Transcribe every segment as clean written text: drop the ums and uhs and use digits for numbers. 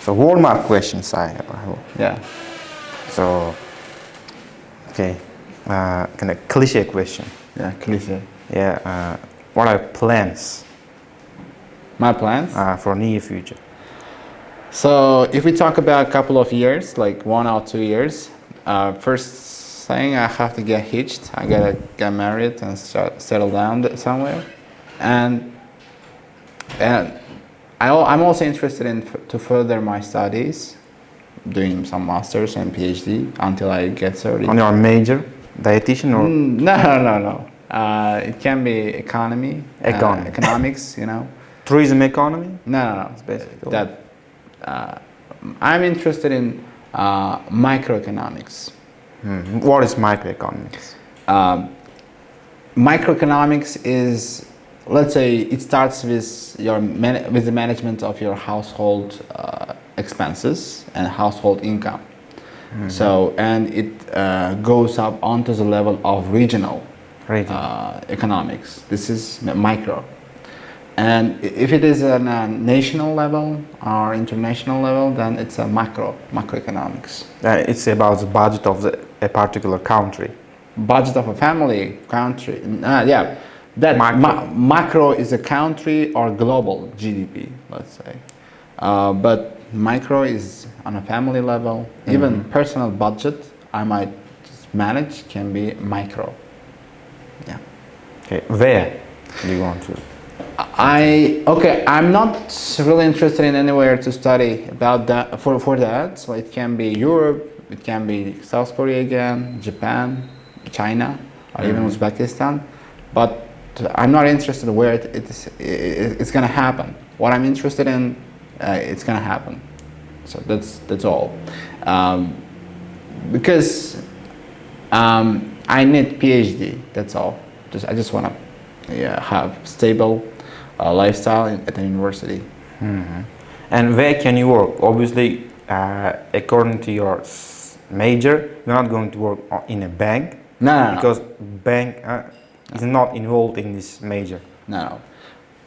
So warm-up questions I hope. Yeah. So, okay, kind of cliche question. Yeah, cliche. Yeah, what are plans My plans? for near future? So if we talk about a couple of years, like 1 or 2 years, first thing I have to get hitched. I gotta get married and settle down somewhere, and I'm also interested in to further my studies, doing some masters and PhD until I get 30. On your major, dietitian or No. It can be economics. tourism economy? No. It's basically That I'm interested in microeconomics. What is microeconomics? Microeconomics is, let's say, it starts with with the management of your household expenses and household income. So, and it goes up onto the level of regional economics. This is micro. And if it is on a national level or international level, then it's a macroeconomics. It's about the budget of a particular country. Budget of a family, country. Yeah, that macro is a country or global GDP, let's say. But micro is on a family level. Even personal budget I might just manage can be micro. Yeah. Okay, where do you want to? I'm not really interested in anywhere to study about that for that. So it can be Europe, it can be South Korea again, Japan, China, or even Uzbekistan. But I'm not interested in where it's going to happen. What I'm interested in, it's going to happen. So that's all. Because I need PhD. That's all. I just want to have stable lifestyle at the university. And where can you work? Obviously, according to your major, you're not going to work in a bank. No. Because bank is not involved in this major. No.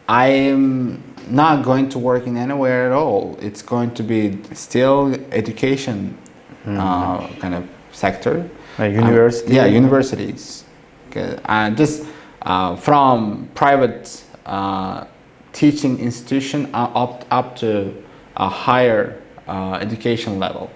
I am not going to work in anywhere at all. It's going to be still education kind of sector. University? Universities. Just from private teaching institution up to a higher education level.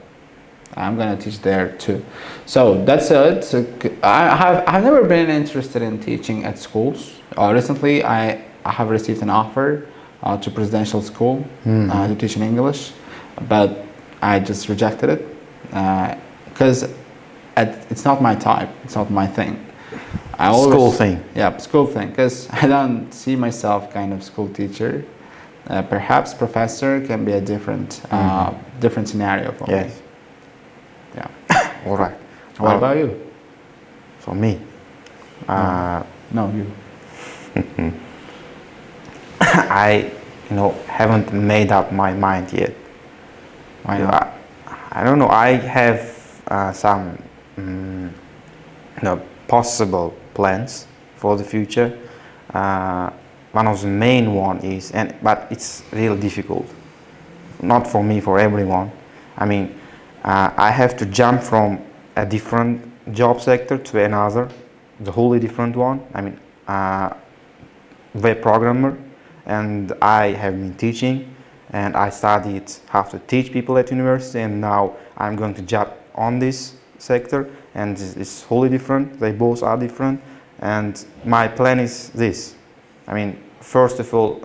I'm gonna teach there too. So that's it. So I've never been interested in teaching at schools. Recently, I have received an offer to presidential school to teach in English, but I just rejected it because it's not my type. It's not my thing. School thing. Yeah, school thing. Because I don't see myself kind of school teacher. Perhaps professor can be a different scenario for me. Yeah. All right. What about you? For me, no, you. I haven't made up my mind yet. Why not? I don't know. I have some possible plans for the future. One of the main one is, but it's really difficult. Not for me, for everyone. I mean, I have to jump from a different job sector to another, the wholly different one. I mean, web programmer, and I have been teaching, and I studied how to teach people at university, and now I'm going to jump on this sector, and it's wholly different. They both are different, and my plan is this. I mean, first of all,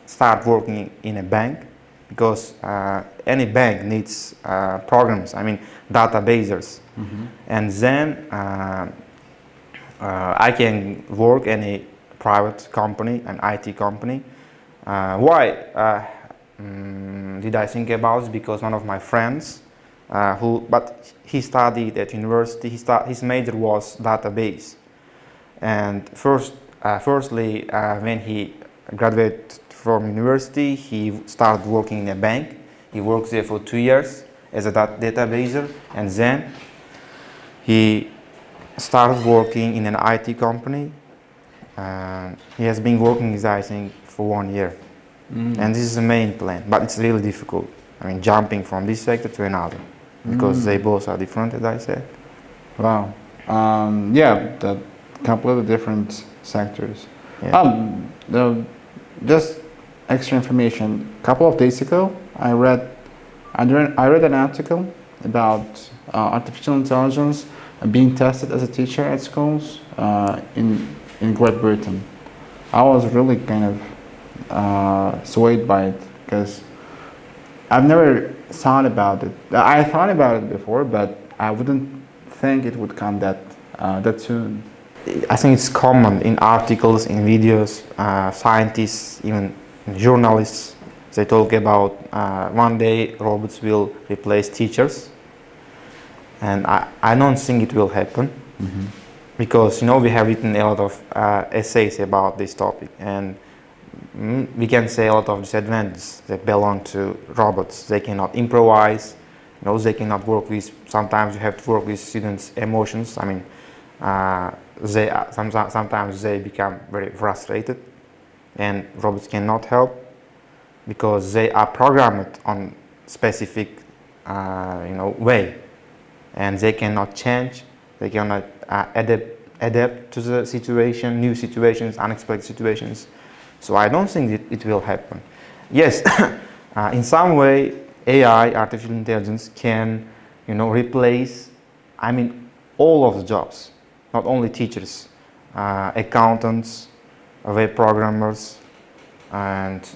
start working in a bank, because any bank needs programs, I mean databases, and then I can work in a private company, an IT company. Why did I think about it? Because one of my friends, but he studied at university, his major was database, and firstly when he graduated from university, he started working in a bank. He worked there for 2 years as a databaser, and then he started working in an IT company. He has been working, I think, for 1 year. And this is the main plan, but it's really difficult. I mean, jumping from this sector to another, because they both are different, as I said. Wow. Yeah, the completely different sectors. Yeah. Just extra information. A couple of days ago, I read an article about artificial intelligence being tested as a teacher at schools in Great Britain. I was really kind of swayed by it because I've never thought about it. I thought about it before, but I wouldn't think it would come that soon. I think it's common in articles, in videos, scientists, even journalists, they talk about one day robots will replace teachers. And I don't think it will happen, because we have written a lot of essays about this topic, and we can say a lot of disadvantages that belong to robots. They cannot improvise, they cannot work with, sometimes you have to work with students' emotions. I mean, sometimes they become very frustrated, and robots cannot help because they are programmed on specific way, and they cannot change, they cannot adapt to the situation, new situations, unexpected situations. So I don't think it will happen. Yes, in some way AI, artificial intelligence, can replace, I mean, all of the jobs, not only teachers, accountants, web programmers, and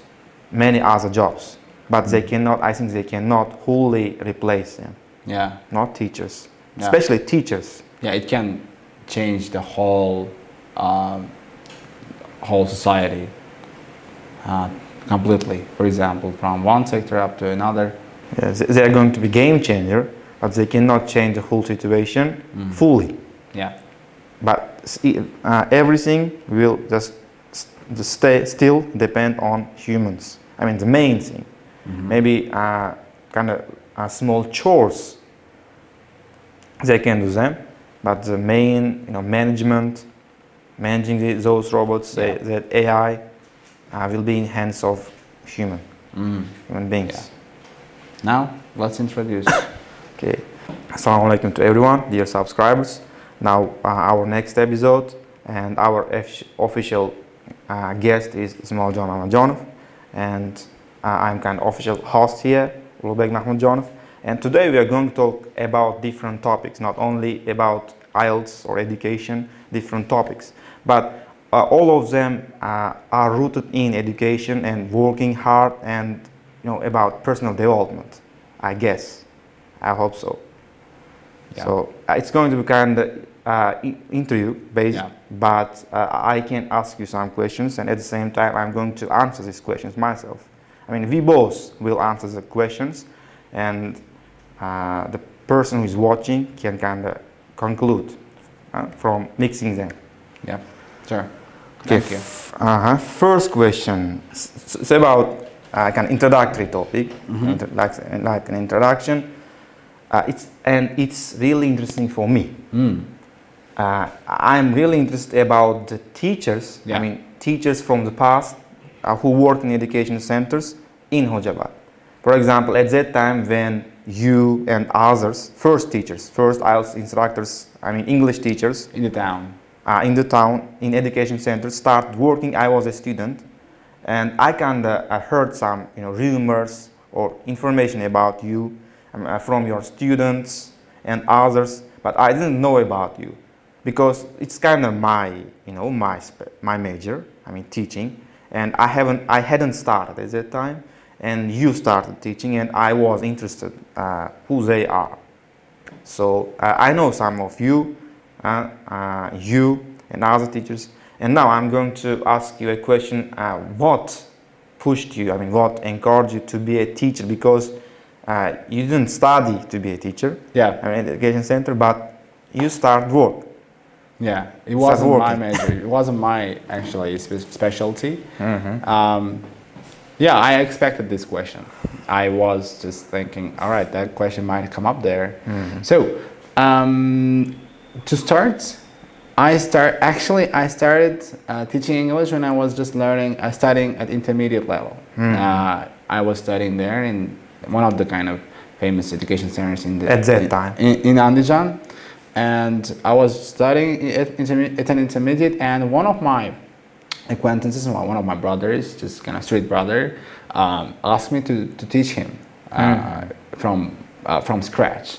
many other jobs. But they cannot, I think they cannot wholly replace them. Yeah. Not teachers, Yeah. especially teachers. Yeah, it can change the whole society completely. For example, from one sector up to another. Yeah, they are going to be game changer, but they cannot change the whole situation fully. Yeah. But everything will just still depend on humans. I mean, the main thing. Maybe kind of small chores, they can do them, but the main managing those robots, that AI will be in hands of human beings. Yeah. Now let's introduce. Okay. Assalamu alaikum to everyone, dear subscribers. Now our next episode, and our official guest is Ismail John Ahmadjonov, and I'm kind of official host here, Ulubek Mahmudjonov. And today we are going to talk about different topics, not only about IELTS or education, different topics, but all of them are rooted in education and working hard, and about personal development, I guess. I hope so. Yeah. So it's going to be kind of interview based, but I can ask you some questions, and at the same time I'm going to answer these questions myself. I mean, we both will answer the questions, and the person who is watching can kind of conclude from mixing them. Yeah, sure. Okay. Thank you. First question. It's about kind of introductory topic, like an introduction. It's really interesting for me. I'm really interested about the teachers. Yeah. I mean, teachers from the past who worked in education centers in Hojabad. For example, at that time when you and others, first IELTS instructors, I mean English teachers in the town, in education centers started working, I was a student, and I kind of heard some rumors or information about you from your students and others, but I didn't know about you because it's kind of my major. I mean, teaching, and I hadn't started at that time, and you started teaching, and I was interested who they are. So I know some of you, you and other teachers, and now I'm going to ask you a question: what pushed you? I mean, what encouraged you to be a teacher? Because you didn't study to be a teacher. Yeah. I mean, education center, but you start work. Yeah, it wasn't my major. It wasn't my actually specialty. Yeah, I expected this question. I was just thinking, all right, that question might come up there. So, to start, I started teaching English when I was just studying at intermediate level. I was studying there in one of the kind of famous education centers in the At that time. in Andijan, and I was studying at an intermediate, and one of my acquaintances, one of my brothers, just kind of street brother, asked me to teach him from scratch.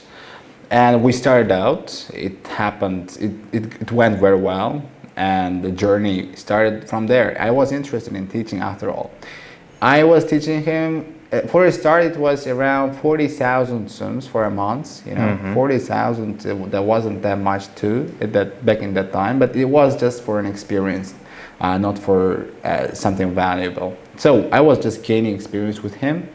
And we started out, it happened, it went very well, and the journey started from there. I was interested in teaching after all. I was teaching him, for a start it was around 40,000 sums for a month, 40,000, that wasn't that much too, back in that time, but it was just for an experience, not for something valuable. So I was just gaining experience with him.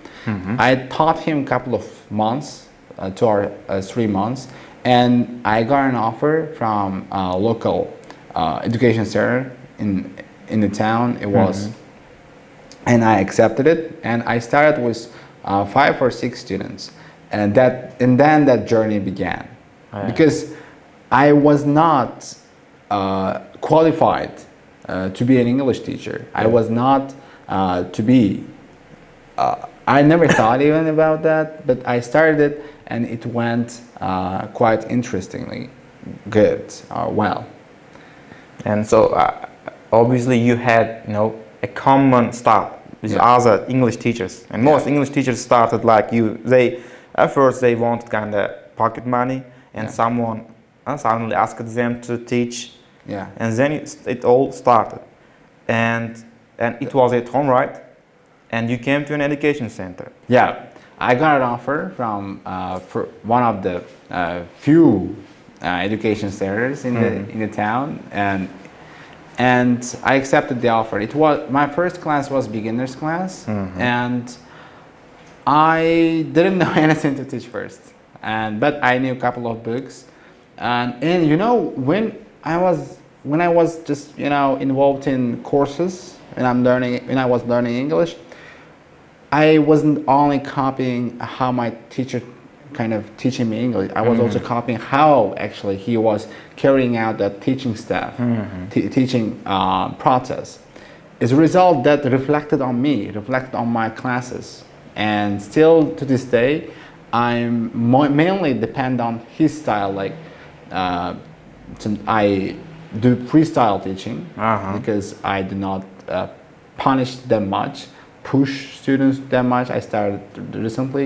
I taught him a couple of months, 2 or 3 months, and I got an offer from a local education center in the town. It was, and I accepted it, and I started with 5 or 6 students, and then that journey began, because I was not qualified to be an English teacher. I was not to be. I never thought even about that, but I started it, and it went quite interestingly good, well. And so obviously you had, a common start with other English teachers, and most English teachers started like you. At first they wanted kind of pocket money, and someone suddenly asked them to teach, and then it all started, and it was at home, right? And you came to an education center. Yeah, I got an offer from for one of the few education centers in the town, and I accepted the offer. It was my first class was beginners class, and I didn't know anything to teach first, but I knew a couple of books, and when I was just involved in courses when I was learning English, I wasn't only copying how my teacher kind of teaching me English. I was also copying how actually he was carrying out that teaching stuff, teaching process. As a result, that reflected on me, reflected on my classes, and still to this day, I'm mainly depend on his style. Like I do freestyle teaching because I do not punish them much, push students that much. I started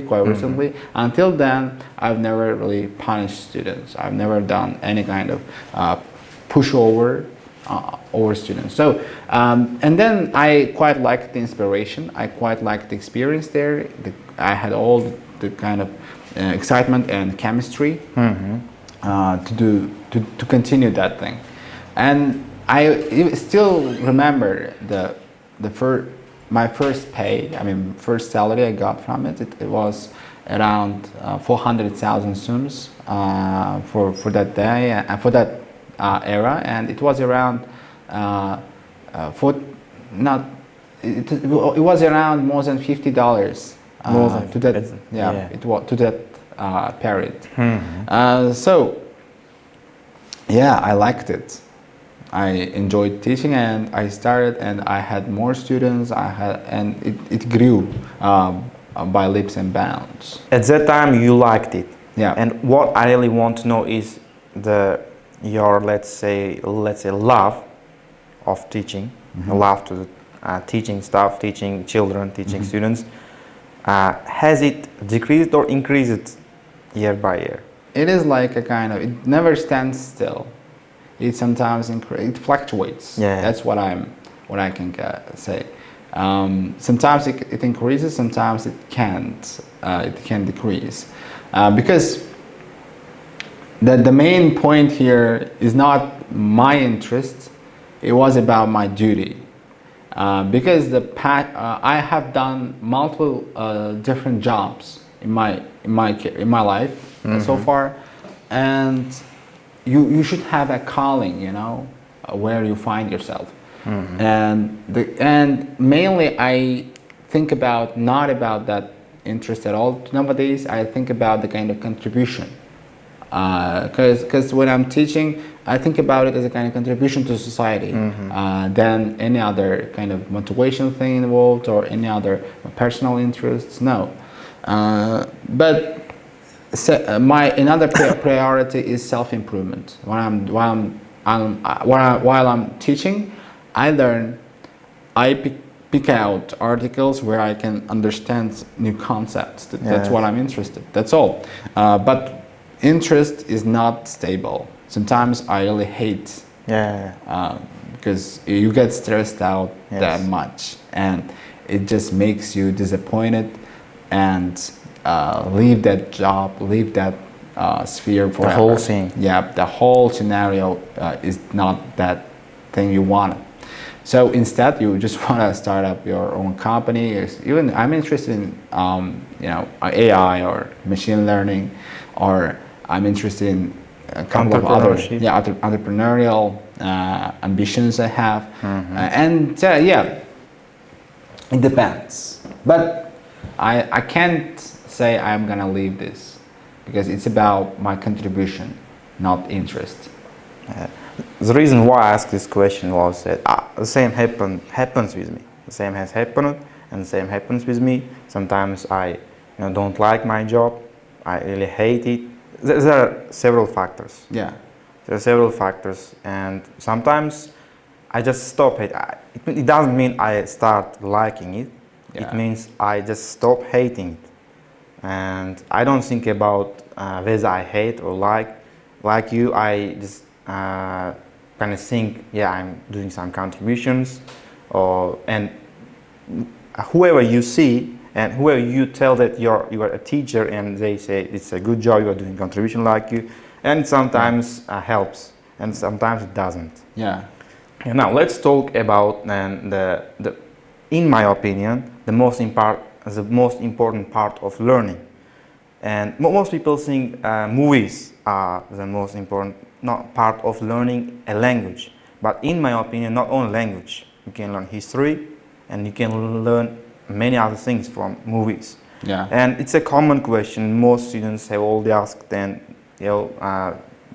quite recently. Until then, I've never really punished students. I've never done any kind of pushover over students. So, and then I quite liked the inspiration. I quite liked the experience there. I had all the kind of excitement and chemistry to continue that thing. And I still remember my first pay, first salary I got from it. It was around 400,000 sums for that day and for that era, and it was around it was around more than $50 to that. It was to that period. So yeah, I liked it. I enjoyed teaching, and I started, and I had more students. And it grew by leaps and bounds. At that time, you liked it. Yeah. And what I really want to know is your let's say love of teaching, love to the teaching staff, teaching children, teaching students. Has it decreased or increased year by year? It is like it never stands still. It sometimes it fluctuates. Yeah. That's what I can say. Sometimes it increases, sometimes it can't. It can decrease, because the main point here is not my interest. It was about my duty, because I have done multiple different jobs in my life so far, and you should have a calling, where you find yourself. And mainly I think not about that interest at all. Nowadays I think about the kind of contribution, because when I'm teaching, I think about it as a kind of contribution to society than any other kind of motivation thing involved or any other personal interests. No, but my another priority is self-improvement. While I'm teaching, I learn. I pick out articles where I can understand new concepts. That's what I'm interested. That's all. But interest is not stable. Sometimes I really hate because you get stressed out that much, and it just makes you disappointed and leave that job, leave that sphere forever. The whole thing. Yeah, the whole scenario is not that thing you wanted. So instead, you just want to start up your own company. Even I'm interested in AI or machine learning, or I'm interested in a couple of other entrepreneurial ambitions I have, and it depends. But I can't say I'm gonna leave this because it's about my contribution, not interest. The reason why I asked this question was that the same happens with me. The same has happened, and the same happens with me. Sometimes I don't like my job. I really hate it. There are several factors. Yeah. There are several factors, and sometimes I just stop it. It doesn't mean I start liking it. Yeah. It means I just stop hating it. And I don't think about whether I hate or like. Like you, I just kind of think, I'm doing some contributions, and whoever you see and whoever you tell that you are a teacher and they say it's a good job, you are doing contribution like you, and sometimes helps and sometimes it doesn't. Yeah. Now let's talk about the in my opinion the most important part of learning. And most people think movies are the most important part of learning a language. But in my opinion, not only language. You can learn history and you can learn many other things from movies. Yeah. And it's a common question. Most students have already asked,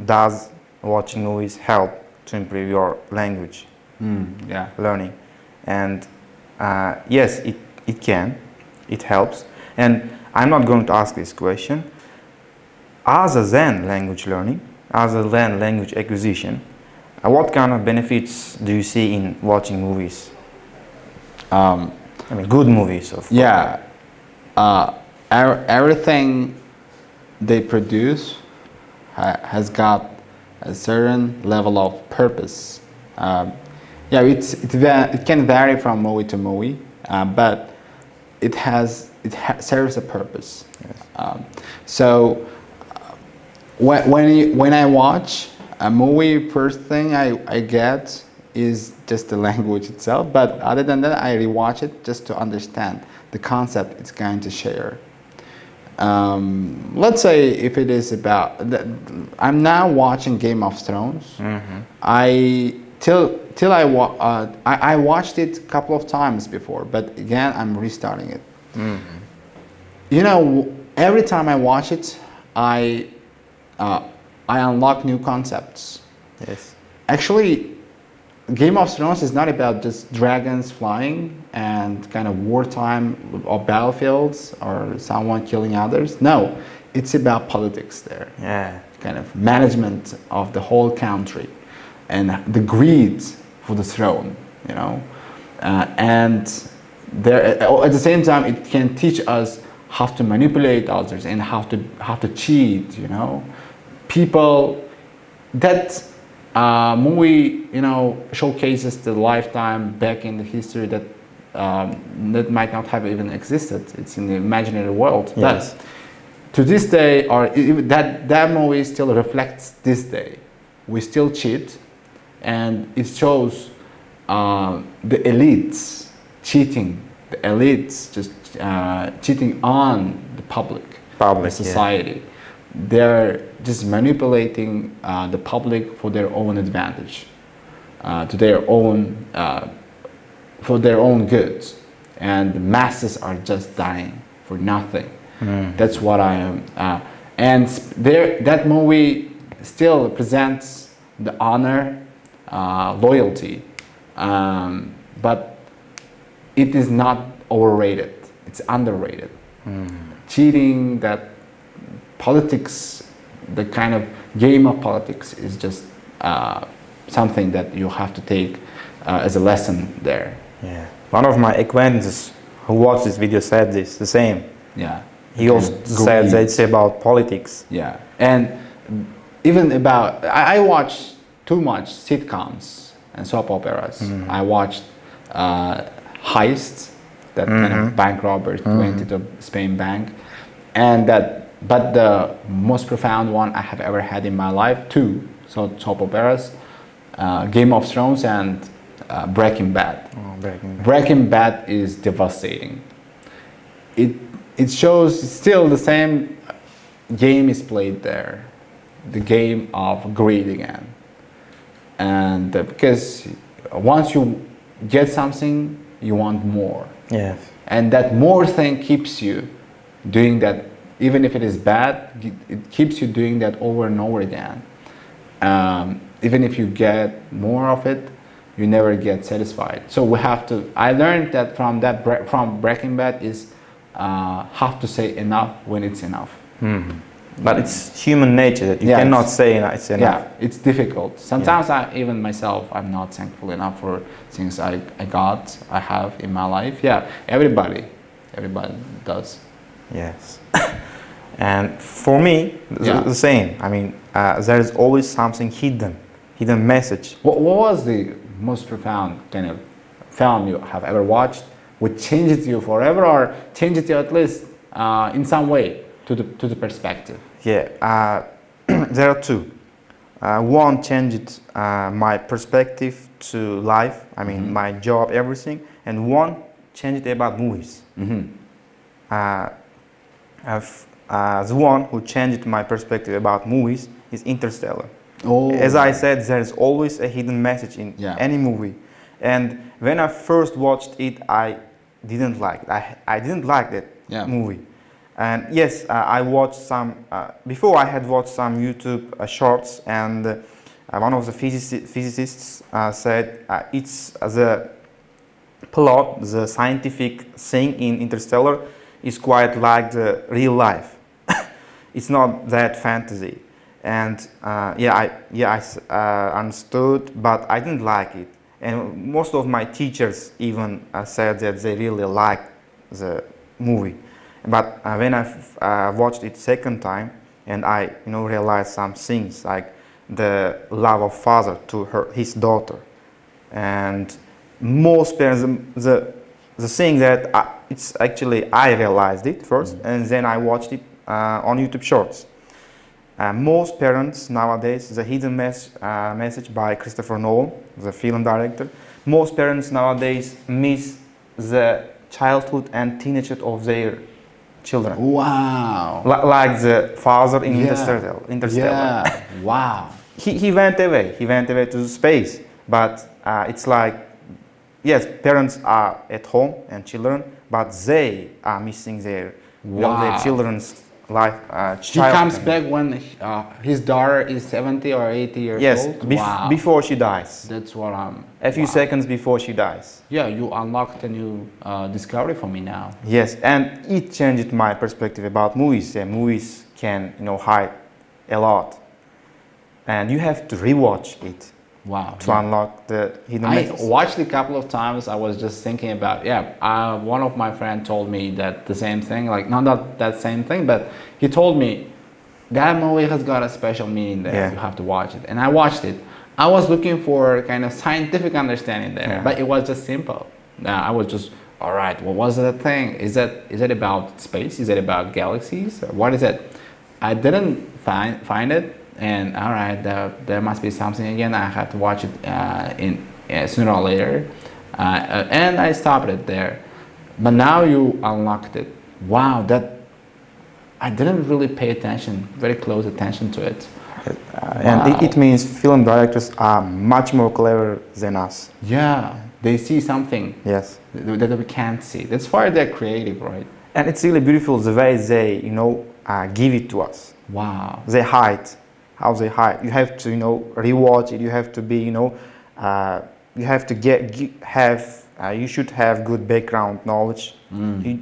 does watching movies help to improve your language learning? And yes, it can. It helps. And I'm not going to ask this question. Other than language learning, other than language acquisition, what kind of benefits do you see in watching movies? Good movies, of course. Yeah. Everything they produce has got a certain level of purpose. It can vary from movie to movie, but it serves a purpose. Yes. So when I watch a movie, first thing I get is just the language itself. But other than that, I rewatch it just to understand the concept it's going to share. Let's say if it is about, I'm now watching Game of Thrones. I watched it a couple of times before, but again I'm restarting it. Every time I watch it, I unlock new concepts. Yes. Actually, Game of Thrones is not about just dragons flying and kind of wartime or battlefields or someone killing others. No, it's about politics there. Yeah. Kind of management of the whole country and the greed for the throne, and there at the same time it can teach us how to manipulate others and how to cheat. People that movie showcases the lifetime back in the history that might not have even existed. It's in the imaginary world. Yes. But to this day, or that movie still reflects this day. We still cheat, and it shows the elites cheating. The elites just cheating on the public society. Yeah. They're just manipulating the public for their own advantage, for their own goods, and the masses are just dying for nothing. That's what I am. And that movie still presents the honor, loyalty, but it is not overrated. It's underrated. Cheating, that politics, the kind of game of politics is just something that you have to take as a lesson there. Yeah. One of my acquaintances who watched this video said this, the same. Yeah. He also said that it's about politics. Yeah. And even about, I watch too much sitcoms and soap operas. I watched Heist, that kind of bank robbers went into Spain bank, and but the most profound one I have ever had in my life, two soap operas, Game of Thrones and Breaking Bad. Oh, Breaking Bad. Breaking Bad is devastating. It shows still the same game is played there, the game of greed again. And because once you get something, you want more. Yes. And that more thing keeps you doing that, even if it is bad, it keeps you doing that over and over again. Even if you get more of it, you never get satisfied. So we have to, I learned that from Breaking Bad is have to say enough when it's enough. But it's human nature that you cannot say it's enough. Yeah, it's difficult. Sometimes even myself, I'm not thankful enough for things I have in my life. Yeah, everybody does. Yes. And for me, the same. I mean, there is always something hidden message. What was the most profound kind of film you have ever watched, which changed you forever, or changed you at least in some way to the perspective? Yeah, there are two. One changed my perspective to life. I mean, my job, everything, and one changed about movies. The one who changed my perspective about movies is Interstellar. Oh. As I said, there is always a hidden message in any movie. And when I first watched it, I didn't like it. I didn't like that movie. And yes, I watched some, before I had watched some YouTube shorts, and one of the physicists said it's the plot, the scientific thing in Interstellar is quite like the real life. It's not that fantasy. And I understood, but I didn't like it. And most of my teachers even said that they really liked the movie. But when I watched it second time, and I realized some things like the love of father to his daughter, and most parents, the thing that it's actually I realized it first, and then I watched it on YouTube Shorts. Most parents nowadays, the hidden message by Christopher Nolan, the film director, most parents nowadays miss the childhood and teenagehood of their children. Wow. Like the father in Interstellar. Yeah. Wow. He went away. He went away to space. But it's like, yes, parents are at home and children, but they are missing their children's life. He comes back when his daughter is 70 or 80 years old? Yes, before she dies. That's what I'm... A few seconds before she dies. Yeah, you unlocked a new discovery for me now. Yes, and it changed my perspective about movies. Movies can, hide a lot. And you have to rewatch it. Wow. To unlock the hidden messages. I watched it a couple of times. I was just thinking about, one of my friends told me that the same thing, like not that same thing, but he told me that movie has got a special meaning there. You have to watch it. And I watched it. I was looking for kind of scientific understanding there, but it was just simple. I was just, all right, what was that thing? Is it about space? Is it about galaxies? Or what is it? I didn't find it. And all right, there must be something again. I have to watch it sooner or later, and I stopped it there. But now you unlocked it. Wow, that I didn't really pay very close attention to it. And it means film directors are much more clever than us. Yeah, they see something. Yes. That we can't see. That's why they're creative, right? And it's really beautiful the way they, give it to us. Wow. They hide how they hide. You have to, you know, rewatch it. You have to be, you know, you have to you should have good background knowledge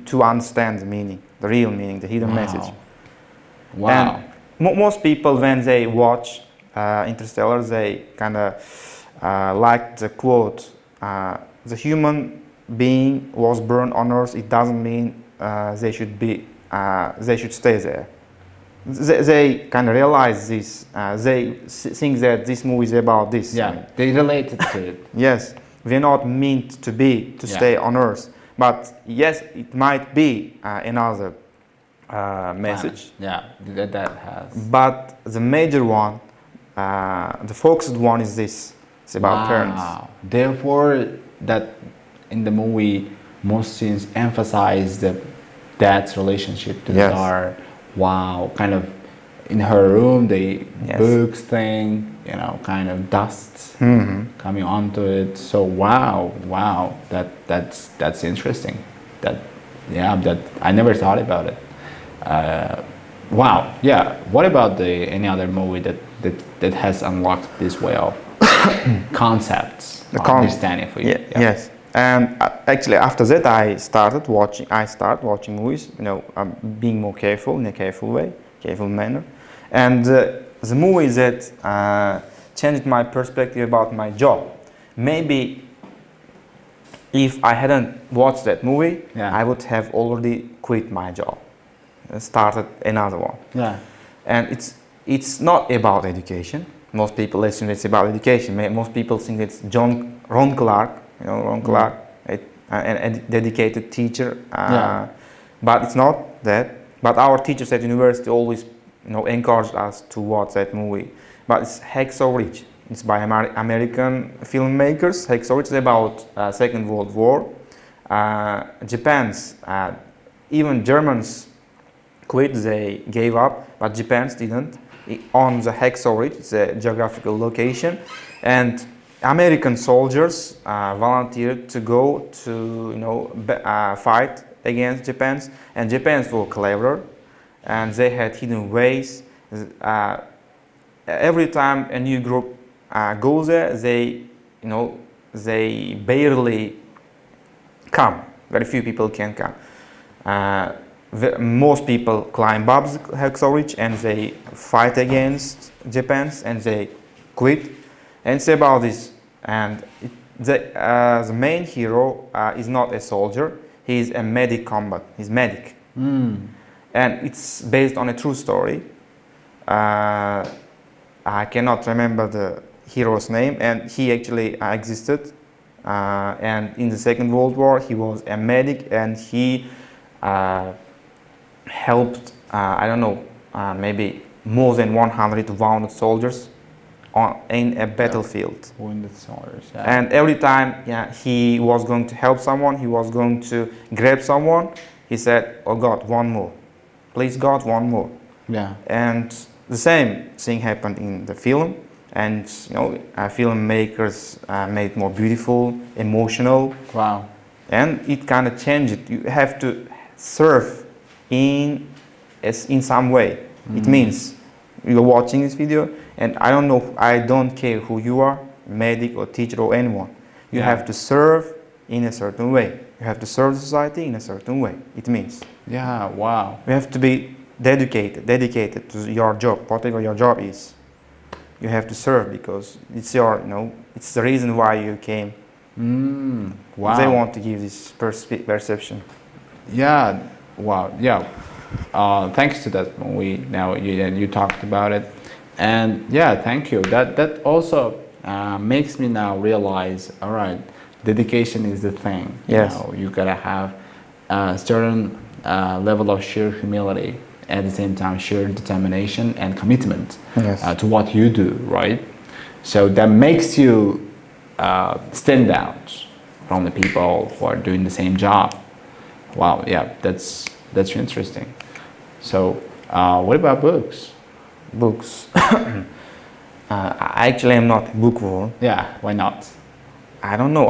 to understand the meaning, the real meaning, the hidden message. Wow. And most people, when they watch Interstellar, they kind of like the quote, the human being was born on Earth. It doesn't mean they should stay there. They kind of realize this. They think that this movie is about this. Yeah, I mean, they related to it. yes, we're not meant to stay on Earth. But yes, it might be another message. Yeah, that has. But the major one, the focused one, is this. It's about parents. Therefore, that in the movie, most scenes emphasize the dad's relationship to the daughter. Wow, kind of in her room, the books thing, you know, kind of dust coming onto it. So wow, that's interesting. That I never thought about it. Wow, yeah. What about any other movie that has unlocked this way of concepts, understanding for you? Yes. And actually, after that, I started watching movies. You know, being more careful in a careful manner. And the movie that changed my perspective about my job. Maybe if I hadn't watched that movie, I would have already quit my job and started another one. Yeah. And it's not about education. Most people assume it's about education. Most people think it's Ron Clark. You know, Ron Clark, a dedicated teacher. But it's not that. But our teachers at university always, you know, encouraged us to watch that movie. But it's Hacksaw Ridge. It's by American filmmakers. Hacksaw Ridge is about Second World War. Even Germans quit. They gave up, but Japan's didn't. On the Hacksaw Ridge, it's a geographical location, and American soldiers volunteered to go to, you know, fight against Japan's, and Japan's were clever, and they had hidden ways. Every time a new group goes there, they barely come. Very few people can come. Most people climb up the Hacksaw Ridge and they fight against Japan's and they quit. And it's about this. And the main hero is not a soldier. He's a medic combat. He's medic. And it's based on a true story. I cannot remember the hero's name, and he actually existed. And in the Second World War, he was a medic, and he helped, maybe more than 100 wounded soldiers in a battlefield. Wounded soldiers, And every time he was going to help someone, he was going to grab someone, he said, "Oh God, one more. Please God, one more." Yeah. And the same thing happened in the film. And filmmakers made it more beautiful, emotional. Wow. And it kind of changed it. You have to serve in some way. It means you're watching this video, and I don't care who you are, medic or teacher or anyone. You have to serve in a certain way. You have to serve society in a certain way. It means. Yeah. Wow. You have to be dedicated to your job, whatever your job is. You have to serve because it's it's the reason why you came. Wow. They want to give this perception. Yeah. Wow. Yeah. Thanks to that movie. Now you talked about it, and thank you. That also makes me now realize. All right, dedication is the thing. Yes. You gotta have a certain level of sheer humility. At the same time, sheer determination and commitment to what you do, right? So that makes you stand out from the people who are doing the same job. Wow, that's interesting. So, what about books? Books. Actually, I'm not a bookworm. Yeah, why not? I don't know.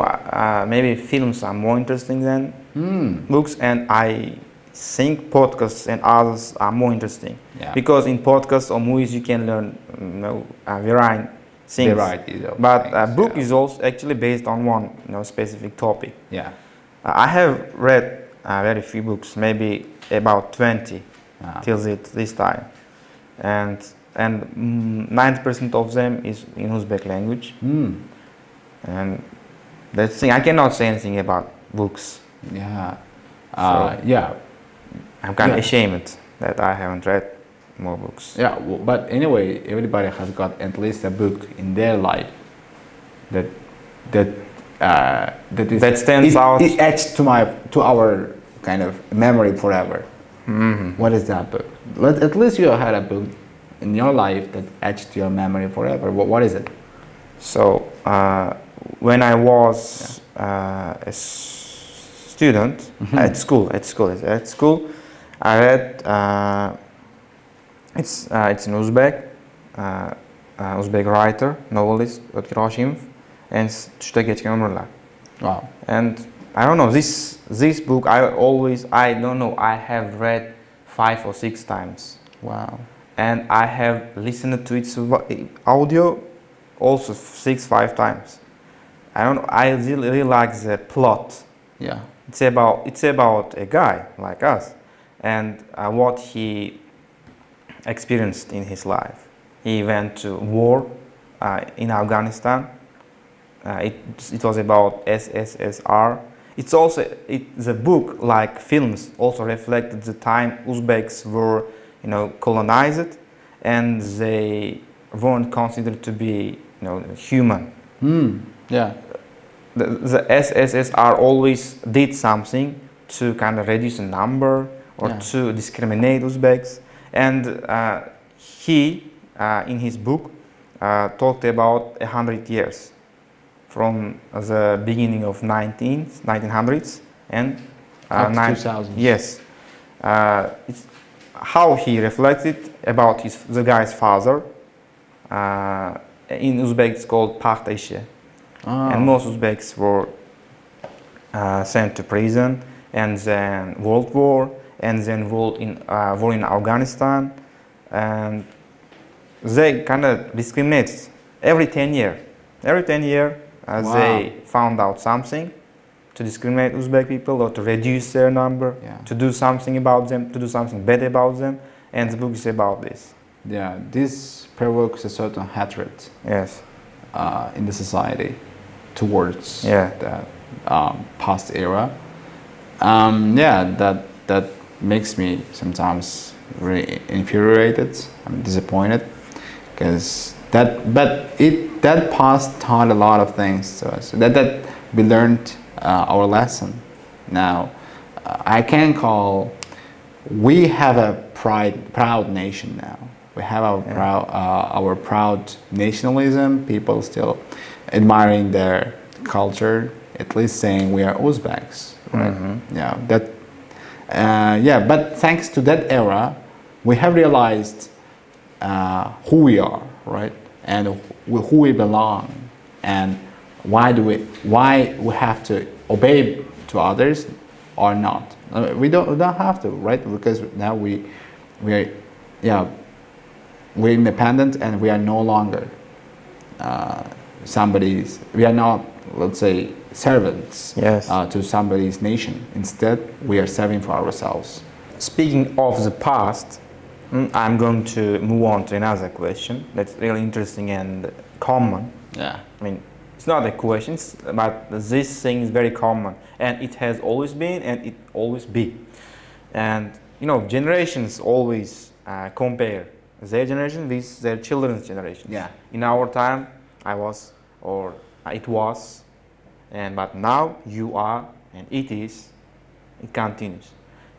Maybe films are more interesting than books, and I think podcasts and others are more interesting because in podcasts or movies you can learn varying things. Varieties of But a things, book yeah. is also actually based on one specific topic. Yeah. I have read very few books, maybe about 20 Ah. till this time, and 90% of them is in Uzbek language, and that's the thing. I cannot say anything about books. Yeah. So- Yeah. I'm kind of Yeah. ashamed that I haven't read more books. Yeah. But anyway, everybody has got at least a book in their life that is That stands out. It etched to our kind of memory forever. What is that book? At least you had a book in your life that etched your memory forever. What is it? So when I was a student at school, I read. It's an Uzbek writer, novelist, O'tkir Hoshimov, and Tushda kechgan umrlar. Wow. And I don't know, this book I don't know, I have read 5 or 6 times. Wow. And I have listened to its audio also 5 times. I don't know, I really like the plot. Yeah. It's about a guy like us and what he experienced in his life. He went to war in Afghanistan. It was about SSSR. The book, like films, also reflected the time Uzbeks were, colonized, and they weren't considered to be, human. Yeah. The SSSR always did something to kind of reduce the number or to discriminate Uzbeks, and he, in his book, talked about 100 years from the beginning of 1900s and Up to 2000s. Yes, it's how he reflected about the guy's father. In Uzbek, it's called Pacht Ishe. And most Uzbeks were sent to prison, and then World War, and then war in Afghanistan, and they kind of discriminate every 10 years. Every 10 years, they found out something to discriminate Uzbek people or to reduce their number, to do something about them, to do something bad about them, and the book is about this. Yeah, this provokes a certain hatred. Yes. In the society towards the past era. That makes me sometimes really infuriated. I'm disappointed because that past taught a lot of things to us. That we learned our lesson. Now, I can call. We have a proud nation now. We have our proud nationalism. People still admiring their culture, at least saying we are Uzbeks. Right? Yeah, but thanks to that era, we have realized who we are, right, and who we belong, and why we have to obey to others or not. We don't have to, right? Because now we're independent, and we are no longer we are not, let's say, servants to somebody's nation. Instead, we are serving for ourselves. Speaking of the past, I'm going to move on to another question that's really interesting and common. Yeah. I mean, it's not a question, but this thing is very common, and it has always been, and it always be. And generations always compare their generation with their children's generation. Yeah. In our time, it was, but now you are, and it continues.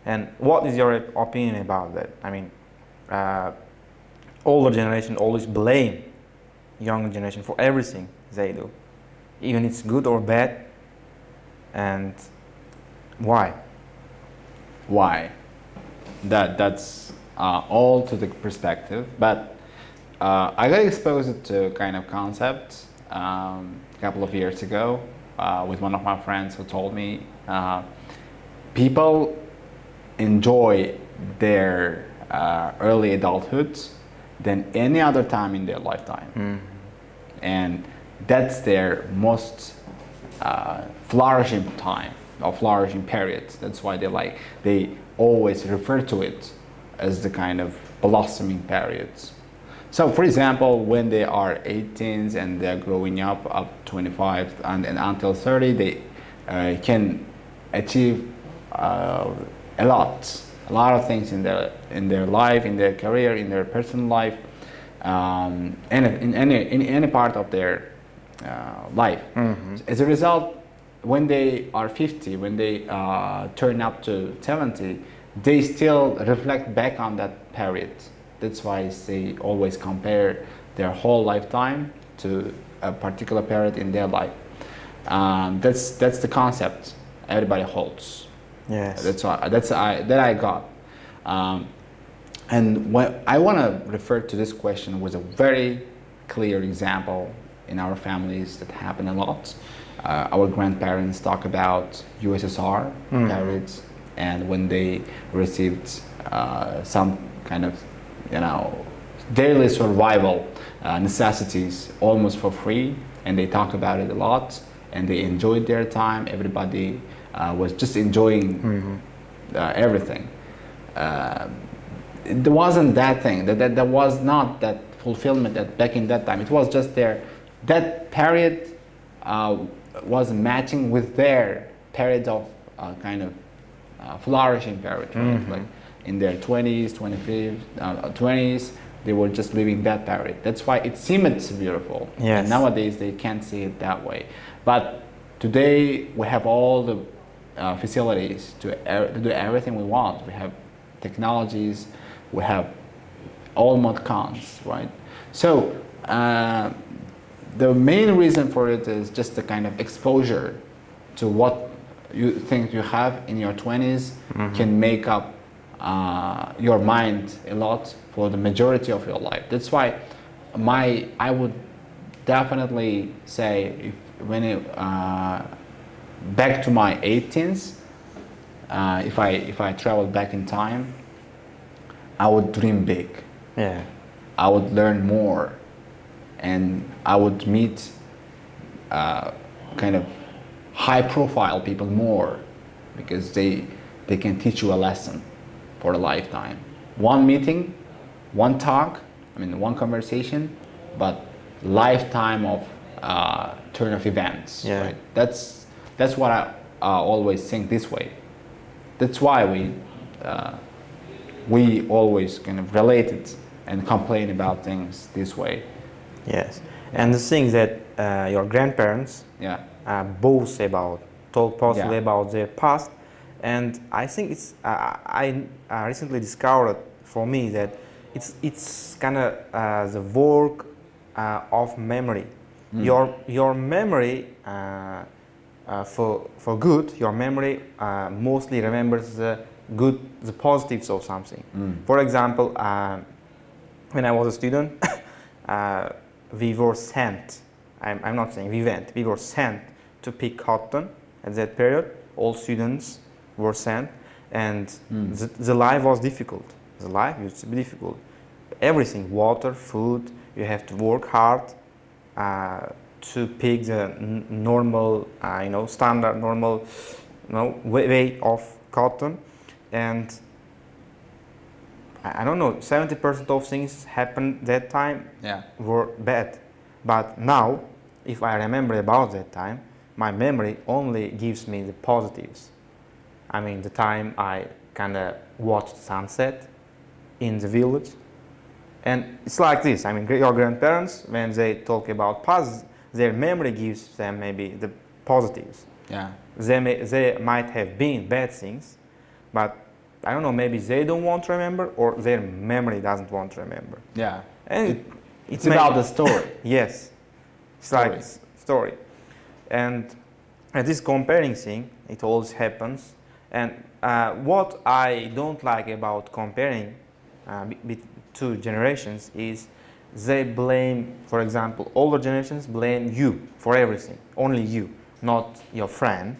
And what is your opinion about that? I mean, older generation always blame younger generation for everything they do, even it's good or bad. And why? Why? That's all to the perspective, but I got exposed to kind of concept a couple of years ago with one of my friends who told me people enjoy their early adulthood than any other time in their lifetime. And that's their most flourishing time or flourishing period. That's why they always refer to it as the kind of blossoming periods. So for example, when they are 18s and they're growing up 25 and until 30, they can achieve a lot of things in their life, in their career, in their personal life, and in any part of their life. As a result, when they are 50, when they turn up to 70, they still reflect back on that period. That's why they always compare their whole lifetime to a particular period in their life. That's the concept everybody holds. Yes. That I got. And what I want to refer to this question was a very clear example in our families that happen a lot. Our grandparents talk about USSR periods, and when they received some kind of, daily survival necessities almost for free, and they talk about it a lot, and they enjoyed their time. Everybody was just enjoying everything. It wasn't that thing. That was not that fulfillment that back in that time. It was just that period was matching with their period of kind of flourishing period, right? Like in their 20s, 20s, they were just living that period. That's why it seemed beautiful. Yes. And nowadays they can't see it that way. But today we have all the facilities to do everything we want. We have technologies, we have all mod cons, right? So the main reason for it is just the kind of exposure to what you think you have in your 20s can make up your mind a lot for the majority of your life. That's why I would definitely say back to my 18s, if I traveled back in time, I would dream big. Yeah. I would learn more, and I would meet kind of high-profile people more, because they can teach you a lesson for a lifetime. One meeting, one talk, one conversation, but lifetime of turn of events. Yeah. Right? That's what I always think this way. That's why we always kind of relate it and complain about things this way. Yes. And the things that your grandparents boast about, told positively about their past, and I think it's I recently discovered for me that it's kind of the work of memory. Your memory for good, your memory mostly remembers the positives of something. For example, when I was a student, we were sent. I'm not saying we went. We were sent to pick cotton at that period. All students were sent, and the life was difficult. The life used to be difficult. Everything, water, food. You have to work hard to pick the normal, standard normal, way of cotton, and I don't know. 70% of things happened that time were bad, but now, if I remember about that time, my memory only gives me the positives. The time I kind of watched sunset in the village, and it's like this. Your grandparents, when they talk about past, their memory gives them maybe the positives. Yeah. They might have been bad things, but I don't know, maybe they don't want to remember, or their memory doesn't want to remember. Yeah. And it's about the story. Yes. It's like story. And this comparing thing, it always happens. And what I don't like about comparing two generations is they blame, for example, older generations blame you for everything, only you, not your friend,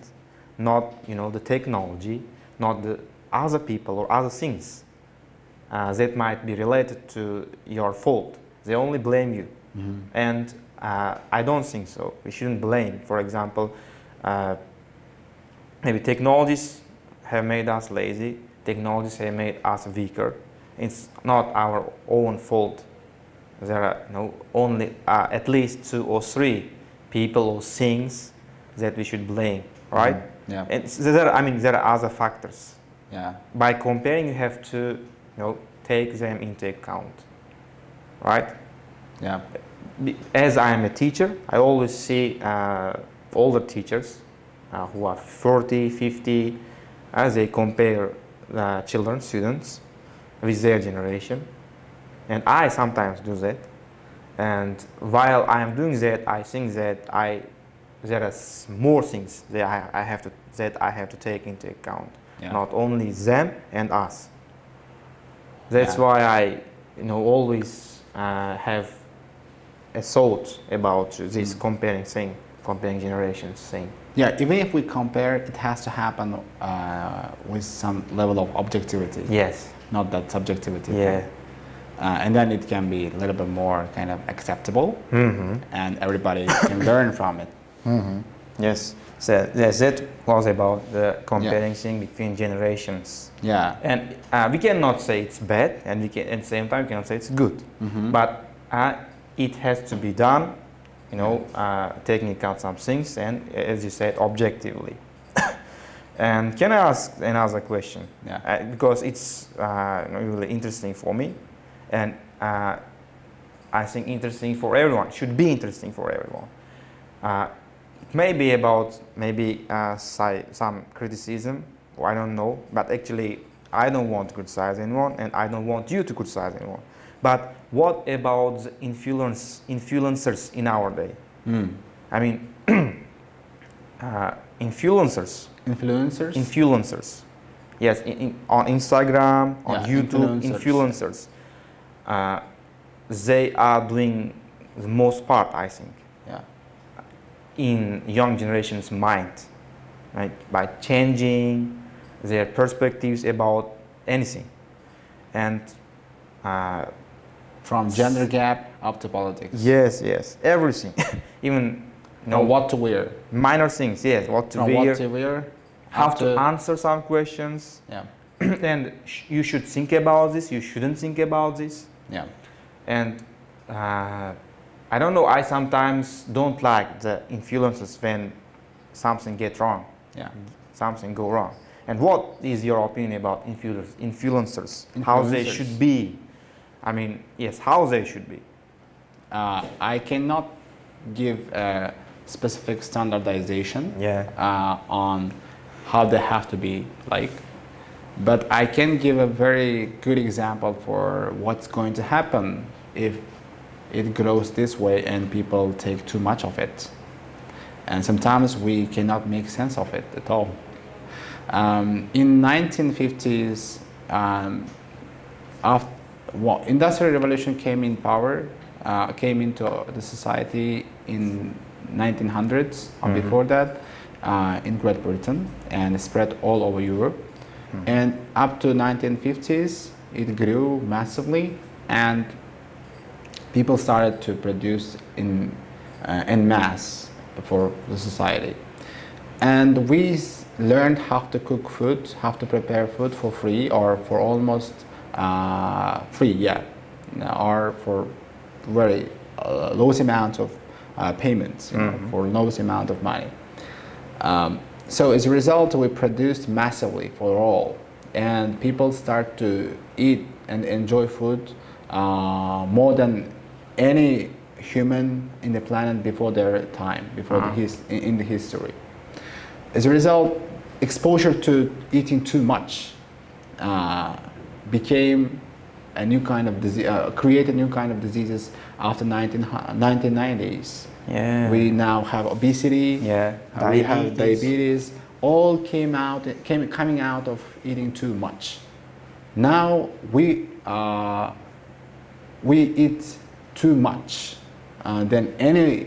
not the technology, not the other people or other things. that might be related to your fault. They only blame you. And I don't think so. We shouldn't blame. For example, maybe technologies have made us lazy. Technologies have made us weaker. It's not our own fault. There are only at least 2 or 3 people or things that we should blame, right? Yeah. And there are other factors. Yeah. By comparing, you have to take them into account, right? Yeah. As I am a teacher, I always see older teachers who are 40, 50, as they compare children, students, with their generation. And I sometimes do that. And while I am doing that, I think that there are more things that I have to take into account. Yeah. Not only them and us. That's Yeah. why I always have a thought about this comparing generations thing. Yeah, even if we compare, it has to happen with some level of objectivity. Yes. Not that subjectivity. Yeah. And then it can be a little bit more kind of acceptable, and everybody can learn from it. Yes. So that was about the comparing thing between generations. Yeah. And we cannot say it's bad, and at the same time we cannot say it's good. But it has to be done, taking into account some things, and as you said, objectively. And can I ask another question? Yeah. Because it's really interesting for me, and I think interesting for everyone. Should be interesting for everyone. It may be about some criticism, or I don't know. But actually, I don't want to criticize anyone, and I don't want you to criticize anyone. But what about the influencers in our day? I mean, influencers. Influencers. Yes, on Instagram, on YouTube, influencers. They are doing the most part, I think. Yeah. In young generation's mind, right? By changing their perspectives about anything, and from gender gap up to politics. Yes, everything, even what to wear. Minor things, yes, what to wear, how to answer some questions. Yeah. And you should think about this. You shouldn't think about this. Yeah. And I don't know. I sometimes don't like the influencers when something gets wrong. Yeah. Something go wrong. And what is your opinion about influencers? How they should be? I mean, yes, how they should be. I cannot give a specific standardization on how they have to be like, but I can give a very good example for what's going to happen if it grows this way and people take too much of it. And sometimes we cannot make sense of it at all. In 1950s, Industrial Revolution came in power, came into the society in 1900s or before that in Great Britain, and spread all over Europe. And up to 1950s, it grew massively, and people started to produce in mass for the society. And we learned how to cook food, how to prepare food for free or for almost free, or for very lowest amount of payments, for lowest amount of money. So as a result, we produced massively for all, and people start to eat and enjoy food more than any human in the planet before their time, in the history. As a result, exposure to eating too much became a new kind of disease, created new kind of diseases after 1990s. Yeah. We now have obesity. Yeah. We have diabetes. All coming out of eating too much. Now we eat too much than any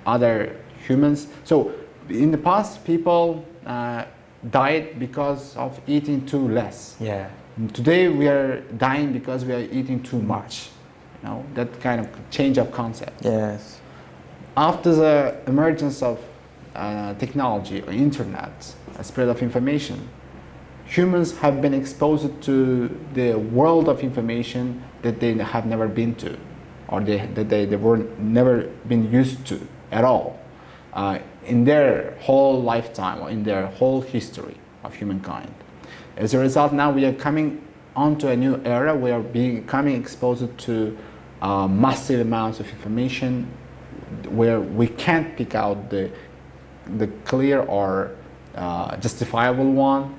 other humans. So in the past, people died because of eating too less. Yeah. Today we are dying because we are eating too much. You know, that kind of change of concept. Yes. After the emergence of technology or internet, a spread of information, humans have been exposed to the world of information that they have never been to, or that they were never been used to at all in their whole lifetime or in their whole history of humankind. As a result, now we are coming onto a new era. We are becoming exposed to massive amounts of information where we can't pick out the clear or justifiable one,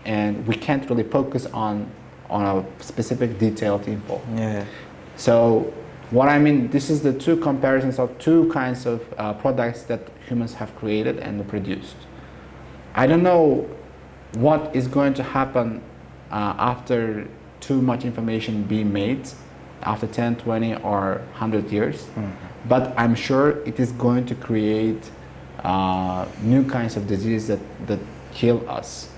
and we can't really focus on a specific detailed info. Yeah. So what I mean, this is the two comparisons of two kinds of products that humans have created and produced. I don't know what is going to happen after too much information being made after 10, 20 or 100 years, but I'm sure it is going to create new kinds of diseases that kill us.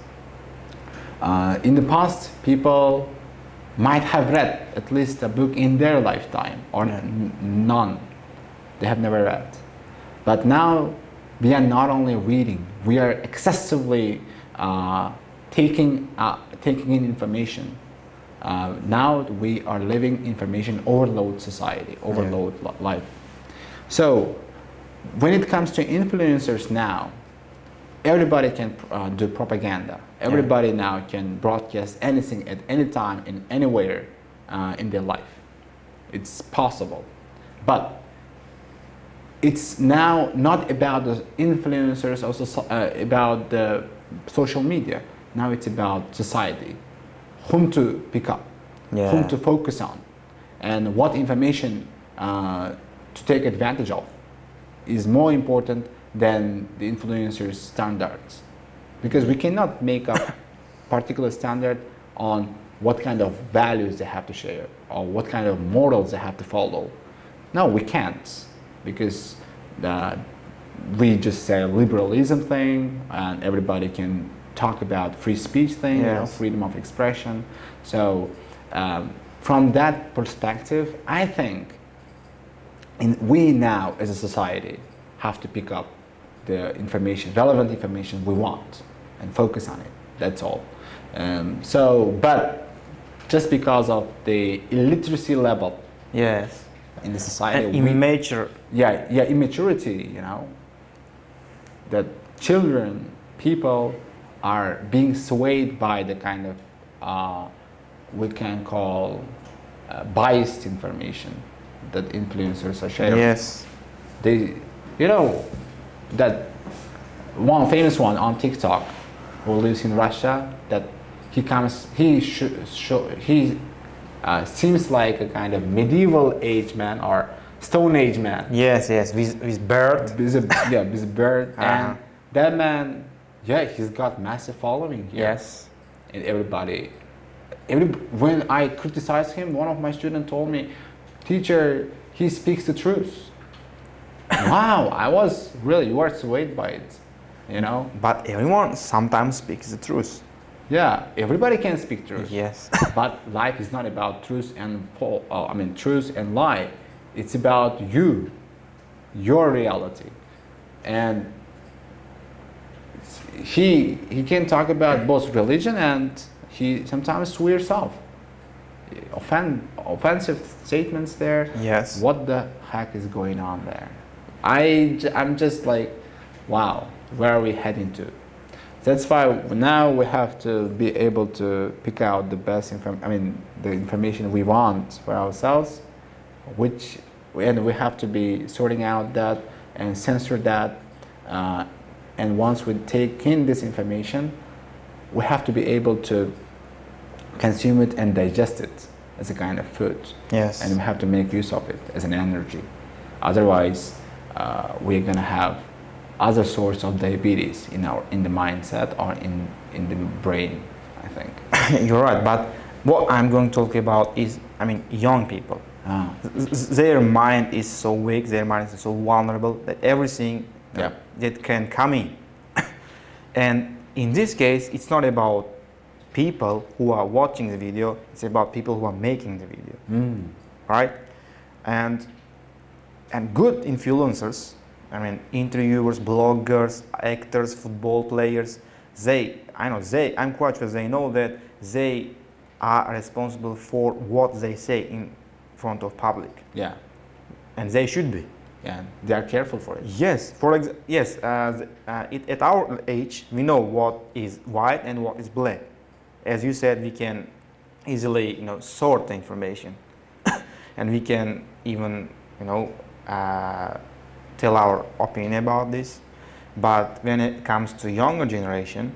In the past, people might have read at least a book in their lifetime, or none. They have never read. But now we are not only reading, we are excessively taking in information. Now we are living information overload society, overload life. So when it comes to influencers now, everybody can do propaganda. Everybody now can broadcast anything at any time and anywhere in their life. It's possible. But it's now not about the influencers, also about the social media. Now it's about society. Whom to pick up, whom to focus on, and what information to take advantage of is more important than the influencers' standards. Because we cannot make a particular standard on what kind of values they have to share or what kind of morals they have to follow. No, we can't, because we just say liberalism thing and everybody can talk about free speech thing, you know, freedom of expression. So from that perspective, I think we now as a society have to pick up the information, relevant information we want and focus on it. That's all. But just because of the illiteracy level in the society, immaturity, you know, that children, people are being swayed by the kind of we can call biased information that influencers are sharing. Yes. They, you know, that one famous one on TikTok who lives in Russia, that he seems like a kind of medieval age man or Stone Age man. Yes, with beard. With a beard. And that man, he's got massive following here. Yes. And when I criticized him, one of my students told me, "Teacher, he speaks the truth." Wow, you were swayed by it, you know? But everyone sometimes speaks the truth. Yeah, everybody can speak truth. Yes. But life is not about truth and truth and lie. It's about your reality. And he can talk about both religion and he sometimes swears off. Offensive statements there. Yes. What the heck is going on there? I'm just like, wow, where are we heading to? That's why now we have to be able to pick out the best the information we want for ourselves, and we have to be sorting out that and censor that. And once we take in this information, we have to be able to consume it and digest it as a kind of food. Yes. And we have to make use of it as an energy. Otherwise, we're gonna have other sorts of diabetes in the mindset or in the brain, I think. You're right, but what I'm going to talk about is, young people. Their mind is so weak, their mind is so vulnerable that everything that can come in. And in this case, it's not about people who are watching the video. It's about people who are making the video, right? And good influencers, I mean, interviewers, bloggers, actors, football players, I'm quite sure they know that they are responsible for what they say in front of public. Yeah. And they should be. Yeah, they are careful for it. Yes, at our age, we know what is white and what is black. As you said, we can easily, sort the information, and we can even, tell our opinion about this. But when it comes to younger generation,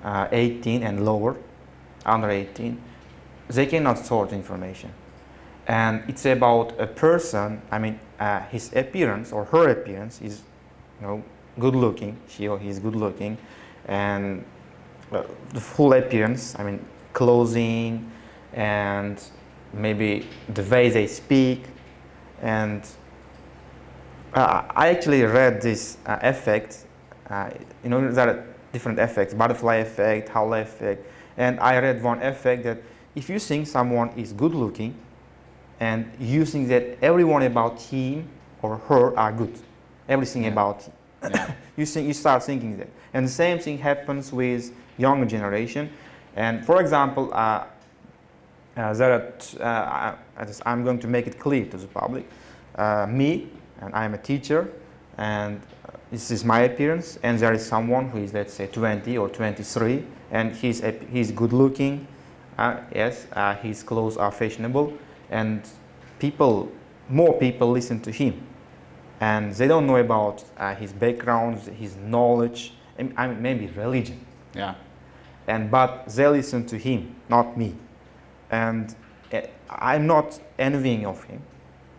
18 and lower, under 18, they cannot sort information. And it's about a person, his appearance or her appearance is, good looking, she or he is good looking, and the full appearance, clothing, and maybe the way they speak. And I actually read this effect, there are different effects, butterfly effect, Howell effect, and I read one effect that if you think someone is good looking, and you think that everyone about him or her are good, everything about him. Yeah. You start thinking that, and the same thing happens with younger generation. And for example, I'm going to make it clear to the public. Me, and I'm a teacher, and this is my appearance. And there is someone who is, let's say, 20 or 23, and he's good looking. Yes, his clothes are fashionable. And more people listen to him, and they don't know about his background, his knowledge, and maybe religion. Yeah. But they listen to him, not me. And I'm not envying of him.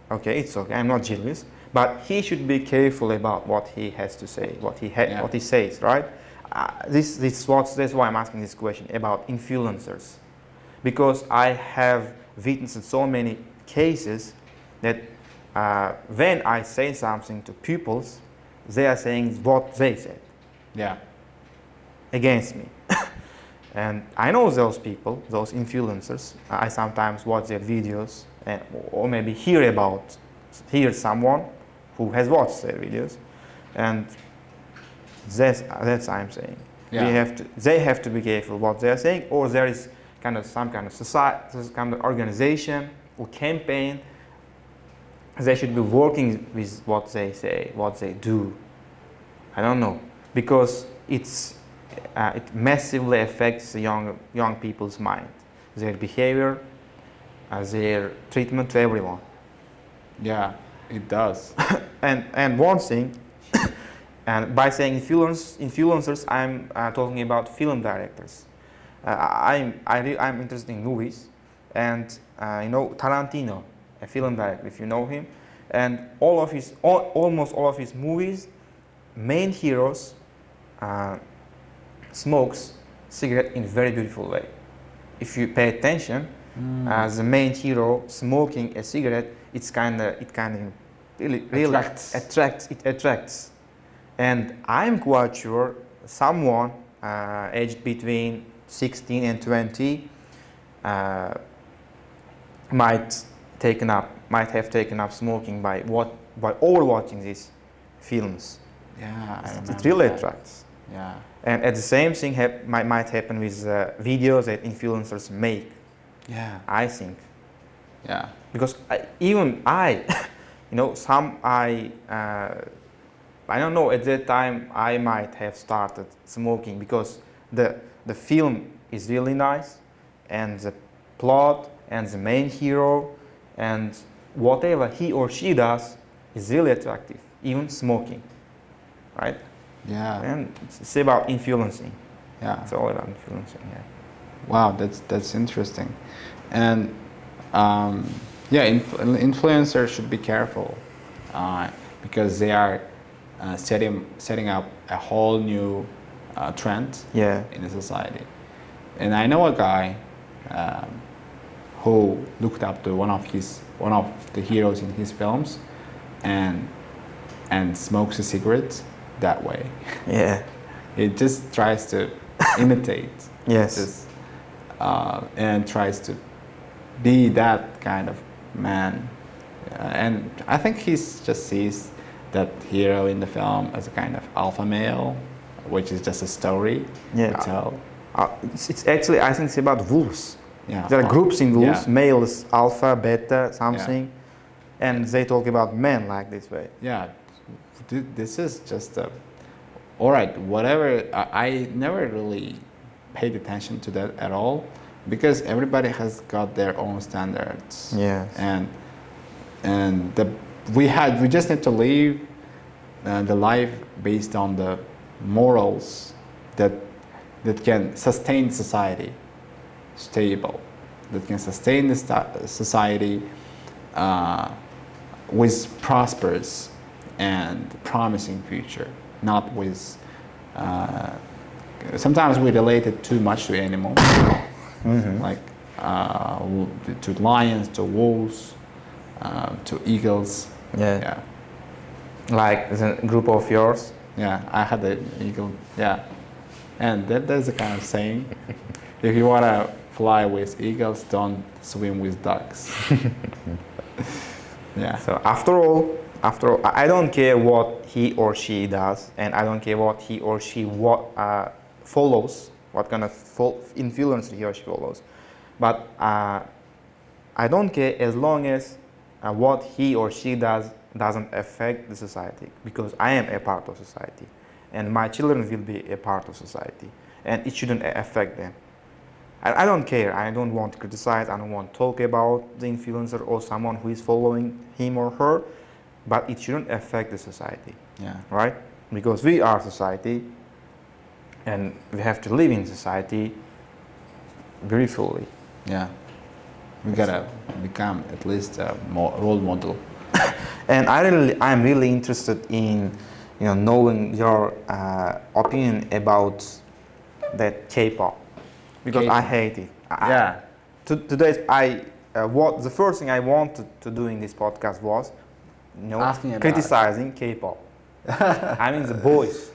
Okay, it's okay. I'm not jealous, but he should be careful about what he has to say, what he says, right? That's why I'm asking this question about influencers, because I have witnessed so many cases that when I say something to pupils, they are saying what they said. Yeah. Against me. And I know those people, those influencers. I sometimes watch their videos, or maybe hear someone who has watched their videos, and that's I'm saying. Yeah. They have to be careful what they are saying, or there is some kind of society, some kind of organization or campaign. They should be working with what they say, what they do. I don't know, because it massively affects the young people's mind, their behavior, their treatment to everyone. Yeah, it does. and one thing, and by saying influencers, I'm talking about film directors. I'm interested in movies, and Tarantino, a film director, if you know him, and almost all of his movies, main heroes smokes cigarette in a very beautiful way. If you pay attention, the main hero smoking a cigarette, it really attracts. And I'm quite sure someone aged between 16 and 20 might have taken up smoking by overwatching these films. Yeah, it really attracts. Yeah. And the same thing might happen with videos that influencers make. Yeah. I think. Yeah. Because I don't know, at that time I might have started smoking because the film is really nice, and the plot and the main hero and whatever he or she does is really attractive, even smoking, right? Yeah. And it's about influencing. Yeah. It's all about influencing. Yeah. Wow, that's interesting, and influencers should be careful because they are setting up a whole new trend in the society. And I know a guy who looked up to one of the heroes in his films, and smokes a cigarette that way. Yeah. He just tries to imitate. Yes. This, and tries to be that kind of man. And I think he just sees that hero in the film as a kind of alpha male, which is just a story Yeah. to tell. It's actually, I think it's about wolves. Yeah. There are groups in wolves, Yeah. males, alpha, beta, something, and they talk about men like this way. Yeah, this is just a, all right, whatever. I never really paid attention to that at all, because everybody has got their own standards. Yes. And we just need to live the life based on the morals that can sustain society stable, that can sustain the society with prosperous and promising future, not with sometimes we relate it too much to animals, like to lions, to wolves, to eagles. Yeah. Like the group of yours. Yeah, I had an eagle. Yeah, and there's a kind of saying: if you wanna fly with eagles, don't swim with ducks. Yeah. So after all, I don't care what he or she does, and I don't care what he or she follows, what kind of influence he or she follows. But I don't care as long as what he or she does doesn't affect the society, because I am a part of society, and my children will be a part of society, and it shouldn't affect them. I don't care. I don't want to criticize. I don't want to talk about the influencer or someone who is following him or her, but it shouldn't affect the society. Yeah. Right? Because we are society, and we have to live in society beautifully. Yeah. We gotta become at least a role model. And I'm really interested in, knowing your opinion about that K-pop, because I hate it. Yeah. Today, the first thing I wanted to do in this podcast was, Asking about criticizing K-pop. I mean the boys,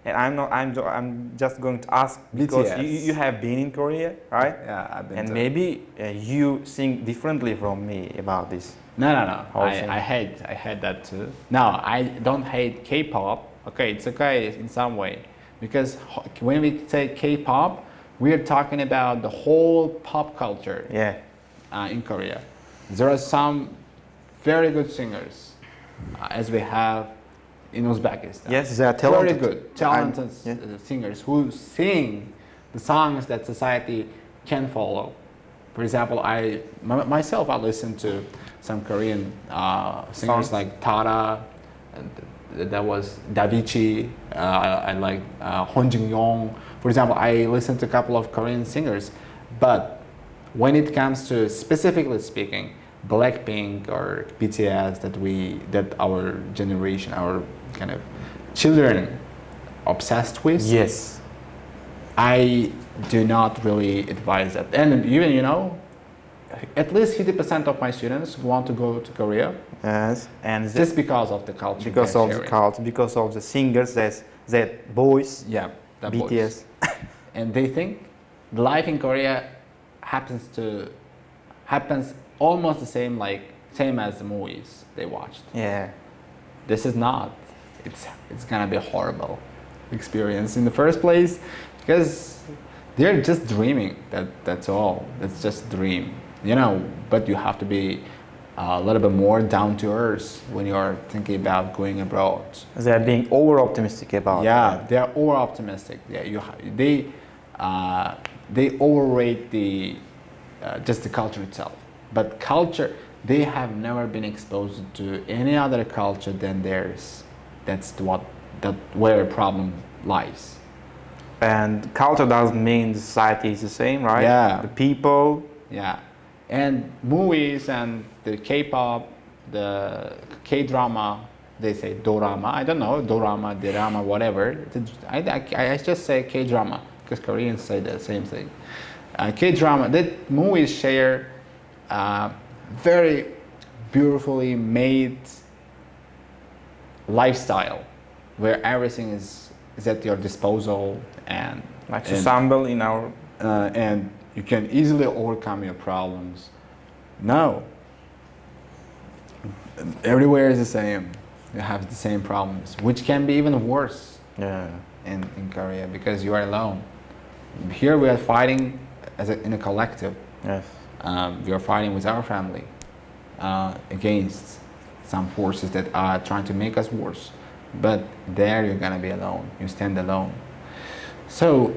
and I'm just going to ask, because BTS. you have been in Korea, right? Yeah, I've been. And maybe you think differently from me about this. No. Also. I hate that too. No, I don't hate K-pop. Okay, it's okay in some way, because when we say K-pop, we are talking about the whole pop culture. Yeah. In Korea, there are some very good singers, as we have in Uzbekistan. Yes, they are talented. Very good, talented singers who sing the songs that society can follow. For example, myself, I listen to some Korean singers Songs. like Tara, and that was Davichi. I like Hon Jin-young. For example, I listen to a couple of Korean singers, but when it comes to specifically speaking, Blackpink or BTS that our generation, our kind of children obsessed with. Yes. I do not really advise that. And even, at least 50% of my students want to go to Korea. Yes. And Just because of the culture. because of the culture, because of the singers, that boys, Yeah, that BTS. And they think the life in Korea happens almost the same as the movies they watched. Yeah. This is not. It's gonna be a horrible experience in the first place, because they're just dreaming. That's all. That's just a dream, But you have to be a little bit more down to earth when you are thinking about going abroad. They are being over optimistic about. Yeah, they are over optimistic. Yeah, they overrate just the culture itself. But culture, they have never been exposed to any other culture than theirs. That's where the problem lies. And culture doesn't mean the society is the same, right? Yeah. The people. Yeah, and movies and the K-pop, the K-drama, they say dorama. I don't know, dorama, drama, whatever. I just say K-drama because Koreans say the same thing. K-drama, that movies share very beautifully made lifestyle where everything is at your disposal, and Like to sample in our. and you can easily overcome your problems. No, everywhere is the same. You have the same problems, which can be even worse Yeah. in Korea because you are alone. Here we are fighting in a collective. Yes. We are fighting with our family against some forces that are trying to make us worse. But there you're gonna be alone. You stand alone. So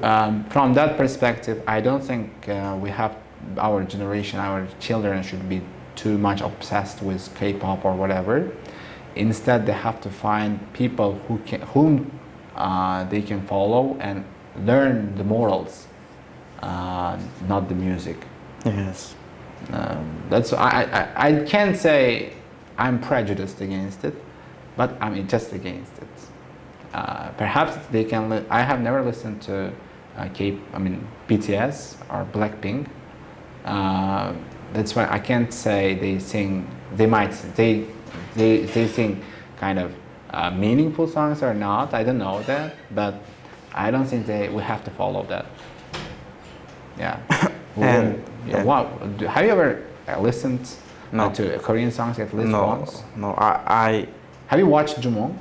from that perspective, I don't think we have our generation, our children should be too much obsessed with K-pop or whatever. Instead, they have to find people whom they can follow and learn the morals, not the music. Yes. That's I can't say I'm prejudiced against it, but I'm just against it. Perhaps they can. I have never listened to BTS or Blackpink. That's why I can't say they sing. They sing kind of meaningful songs or not. I don't know that, but I don't think we have to follow that. Yeah. And Wow. Have you ever listened No. to Korean songs at least once? No. I Have you watched Jumong?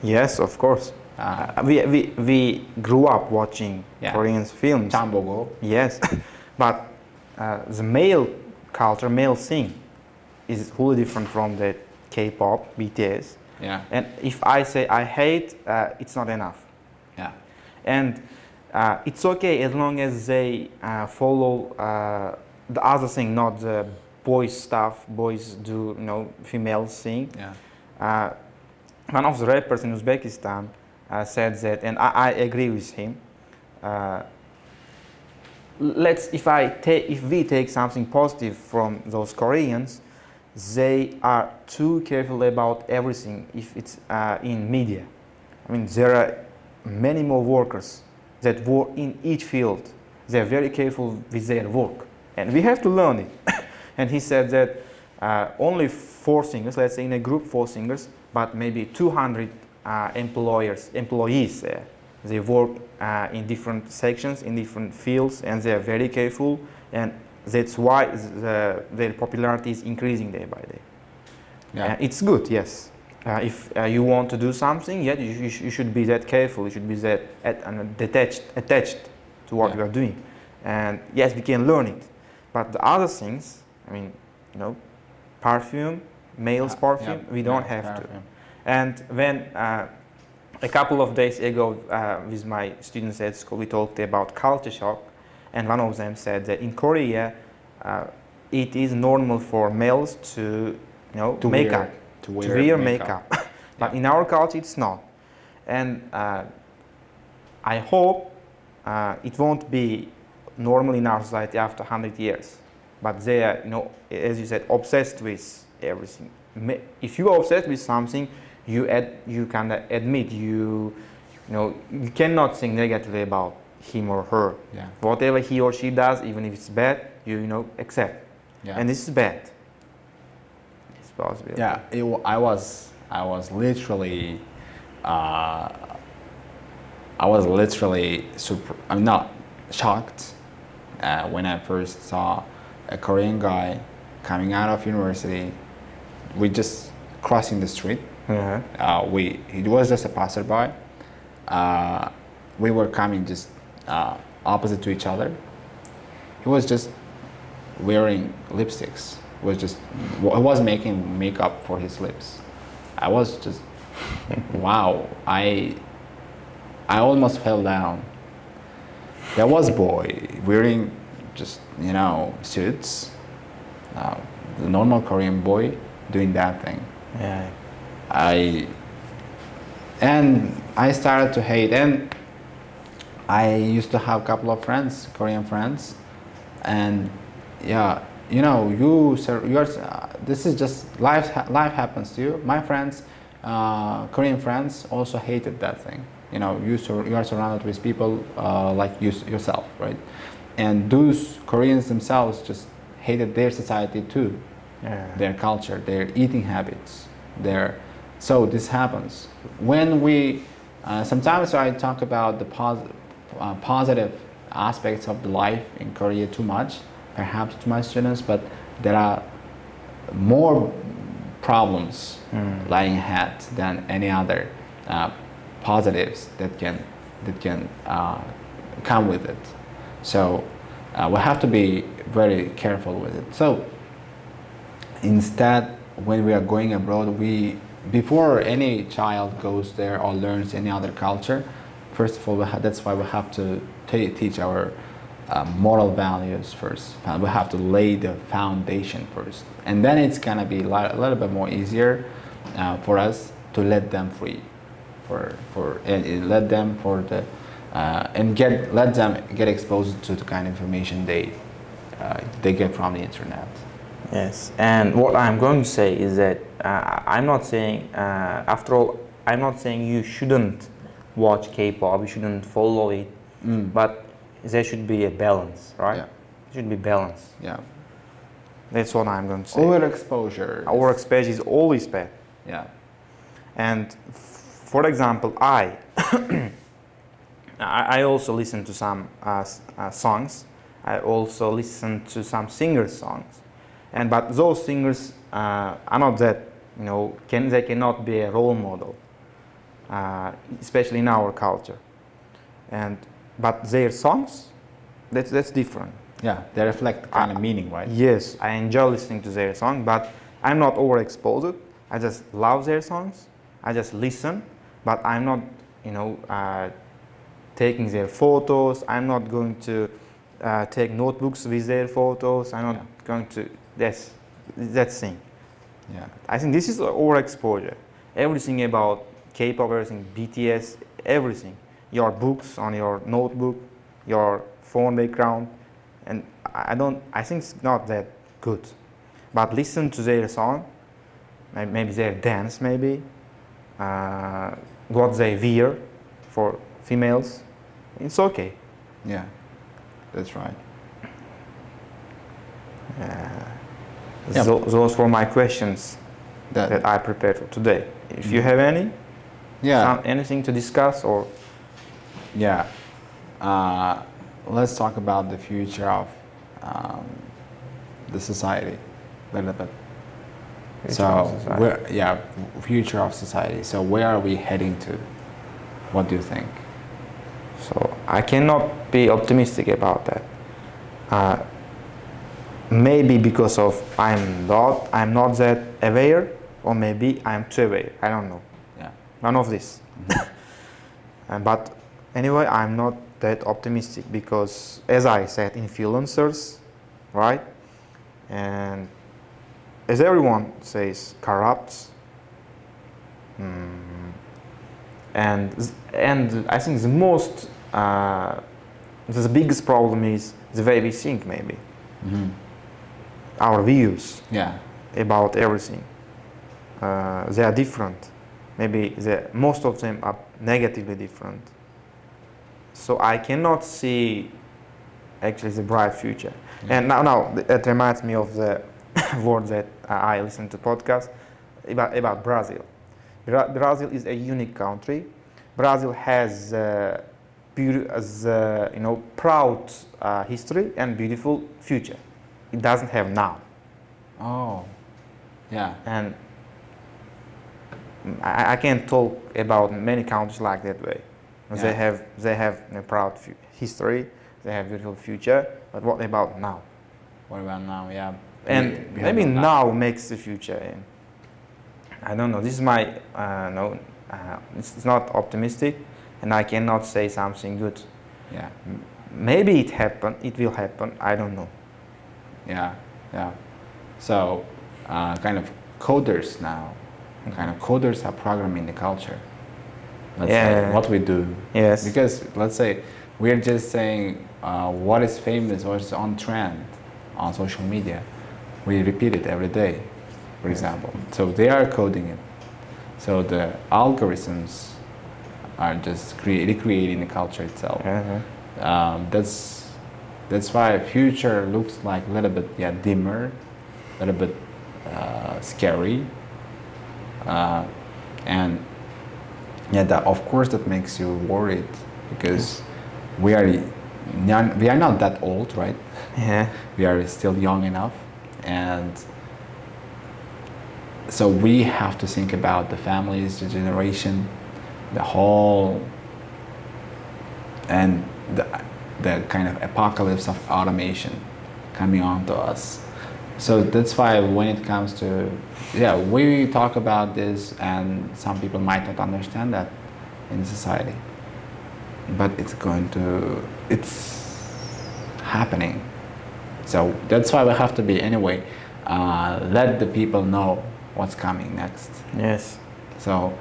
yes, of course. We grew up watching Yeah. Korean films. Jambogo. Yes, but the male culture, male scene, is wholly different from the K-pop, BTS. Yeah. And if I say I hate, it's not enough. Yeah. And it's okay as long as they follow the other thing, not the boys stuff. Boys do, females sing. Yeah. One of the rappers in Uzbekistan said that, and I agree with him. If we take something positive from those Koreans, they are too careful about everything. If it's in media, there are many more workers that work in each field. They are very careful with their work, and we have to learn it. And he said that only 4 singers, let's say in a group 4 singers, but maybe 200 employees there. They work in different sections, in different fields, and they are very careful, and that's why their popularity is increasing day by day. Yeah. It's good, yes. If you want to do something, yeah, you should be that careful. You should be that attached to what you are doing. And yes, we can learn it. But the other things, perfume, male's perfume, we don't have to. And when a couple of days ago with my students at school, we talked about culture shock, and one of them said that in Korea, it is normal for males to wear makeup. But in our culture, it's not. And I hope it won't be normal in our society after 100 years. But they are, as you said, obsessed with everything. If you are obsessed with something, you can admit you cannot think negatively about him or her. Yeah. Whatever he or she does, even if it's bad, you accept. Yeah. And this is bad. It's possible. Yeah. I was literally I'm not shocked when I first saw a Korean guy coming out of university. We just crossing the street. Uh-huh. He was just a passerby. We were coming just opposite to each other. He was just wearing lipsticks. He was making makeup for his lips. I was just wow. I almost fell down. There was a boy wearing just suits. The normal Korean boy doing that thing. Yeah. I started to hate, and I used to have a couple of friends, Korean friends, and yeah, this is just life happens to you. My friends, Korean friends, also hated that thing. You are surrounded with people like yourself, right? And those Koreans themselves just hated their society too, their culture, their eating habits, so this happens when we sometimes I talk about the positive aspects of the life in Korea too much, perhaps to my students, but there are more problems lying ahead than any other positives that can come with it. So we have to be very careful with it. So instead, when we are going abroad, before any child goes there or learns any other culture, first of all, that's why we have to teach our moral values first. We have to lay the foundation first, and then it's gonna be a little bit more easier for us to let them free, and let them let them get exposed to the kind of information they get from the internet. Yes, and what I'm going to say is that I'm not saying, after all, I'm not saying you shouldn't watch K-pop, you shouldn't follow it, but there should be a balance, right? Yeah. It should be balance. Yeah. That's what I'm going to say. Overexposure. Overexposure is always bad. Yeah. And for example, I also listen to some songs. I also listen to some singers' songs, but those singers are not that, they cannot be a role model, especially in our culture. But their songs, that's different. Yeah, they reflect the kind of meaning, right? Yes, I enjoy listening to their songs, but I'm not overexposed. I just love their songs. I just listen, but I'm not, taking their photos. I'm not going to take notebooks with their photos. I'm not going to. That thing. Yeah. I think this is overexposure. Everything about K-pop, everything, BTS, everything. Your books on your notebook, your phone background, and I think it's not that good. But listen to their song, maybe their dance, maybe what they wear for females. It's okay. Yeah, that's right. Those were my questions that I prepared for today. If you have any, anything to discuss or. Yeah, let's talk about the future of the society a little bit. Future of society. So where are we heading to? What do you think? So I cannot be optimistic about that. Maybe because of I'm not that aware, or maybe I'm too aware. I don't know. Yeah. None of this. But anyway, I'm not that optimistic because, as I said, influencers, right? And as everyone says, corrupt. And I think the biggest problem is the way we think, maybe. Our views about everything. They are different. Maybe most of them are negatively different. So I cannot see actually the bright future. And now that reminds me of the word that I listened to podcast about Brazil. Brazil is a unique country. Brazil has proud history and beautiful future. It doesn't have now. Oh, yeah. And I can't talk about many countries like that way. Yeah. They have a proud history. They have beautiful future. But what about now? What about now? Yeah. And maybe now makes the future. And I don't know. This is my it's not optimistic, and I cannot say something good. Yeah. Maybe it happen. It will happen. I don't know. Yeah. Yeah. So, kind of coders now. Kind of coders are programming the culture. Let's say what we do. Yes. Because let's say we're just saying what is famous, what is on trend on social media. We repeat it every day, for example. So they are coding it. So the algorithms are just recreating the culture itself. That's why future looks like a little bit dimmer, a little bit scary, and that of course that makes you worried because we are we are not that old, right? Yeah. We are still young enough, and so we have to think about the families, the generation, the whole, and the kind of apocalypse of automation coming onto us. So that's why when it comes to, yeah, we talk about this, and some people might not understand that in society, but it's happening. So that's why we have to be, anyway, let the people know what's coming next. Yes. So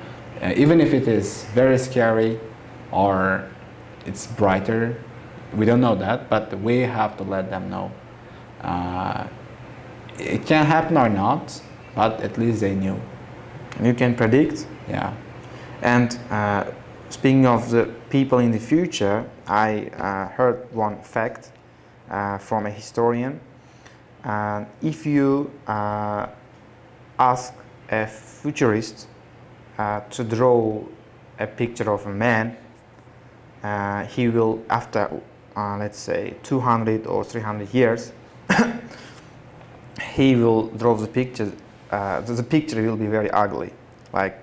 even if it is very scary or it's brighter, we don't know that, but we have to let them know. It can happen or not, but at least they knew. You can predict. Yeah. And speaking of the people in the future, I heard one fact from a historian. If you ask a futurist to draw a picture of a man, he will, after let's say 200 or 300 years, he will draw the picture. The picture will be very ugly. Like,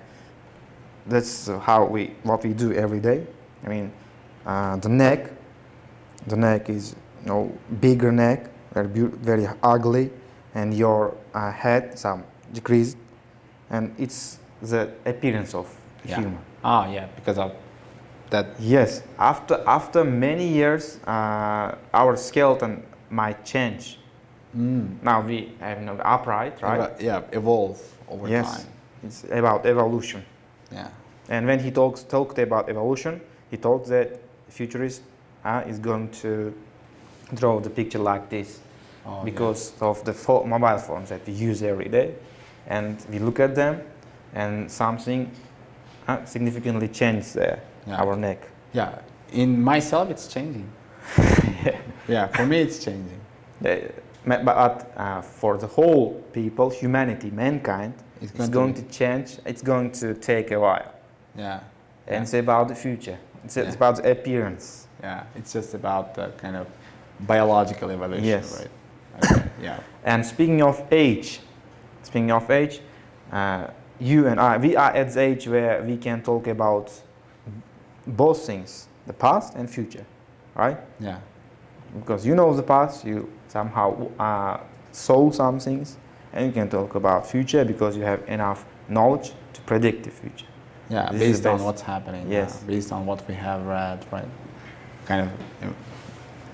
that's what we do every day. I mean, the neck is, bigger neck, very ugly, and your head some decreased, and it's the appearance of human. Ah, yeah, because of that. Yes, after many years, our skeleton might change. Now we have upright, right? Evolve over time. It's about evolution. Yeah. And when he talked about evolution, he thought that futurist is going to draw the picture like this, because of the mobile phones that we use every day, and we look at them, and something significantly changed there, our neck. Yeah, in myself it's changing. Yeah, for me it's changing. But for the whole people, humanity, mankind, it's going to change. It's going to take a while. Yeah. And it's about the future. It's about the appearance. Yeah, it's just about the kind of biological evolution, yes. Right? Okay. Yeah. And speaking of age, you and I, we are at the age where we can talk about both things, the past and future, right? Yeah. Because you know the past, you somehow saw some things, and you can talk about future because you have enough knowledge to predict the future. Yeah, based on what's happening. Yes. Now, based on what we have read, right? Kind of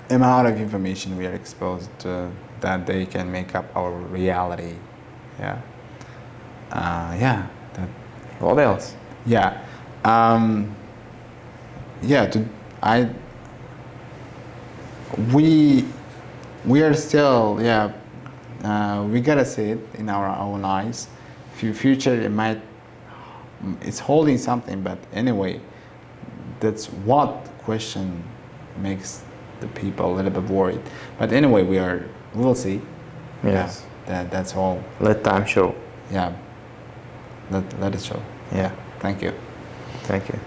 amount of information we are exposed to, that they can make up our reality. Yeah. What else? Yeah. We are still, we gotta see it in our own eyes. Future, it's holding something, but anyway, that's what question makes the people a little bit worried. But anyway, we'll see. Yes. Yeah, that's all. Let time show. Yeah. Let it show. Yeah. Thank you. Thank you.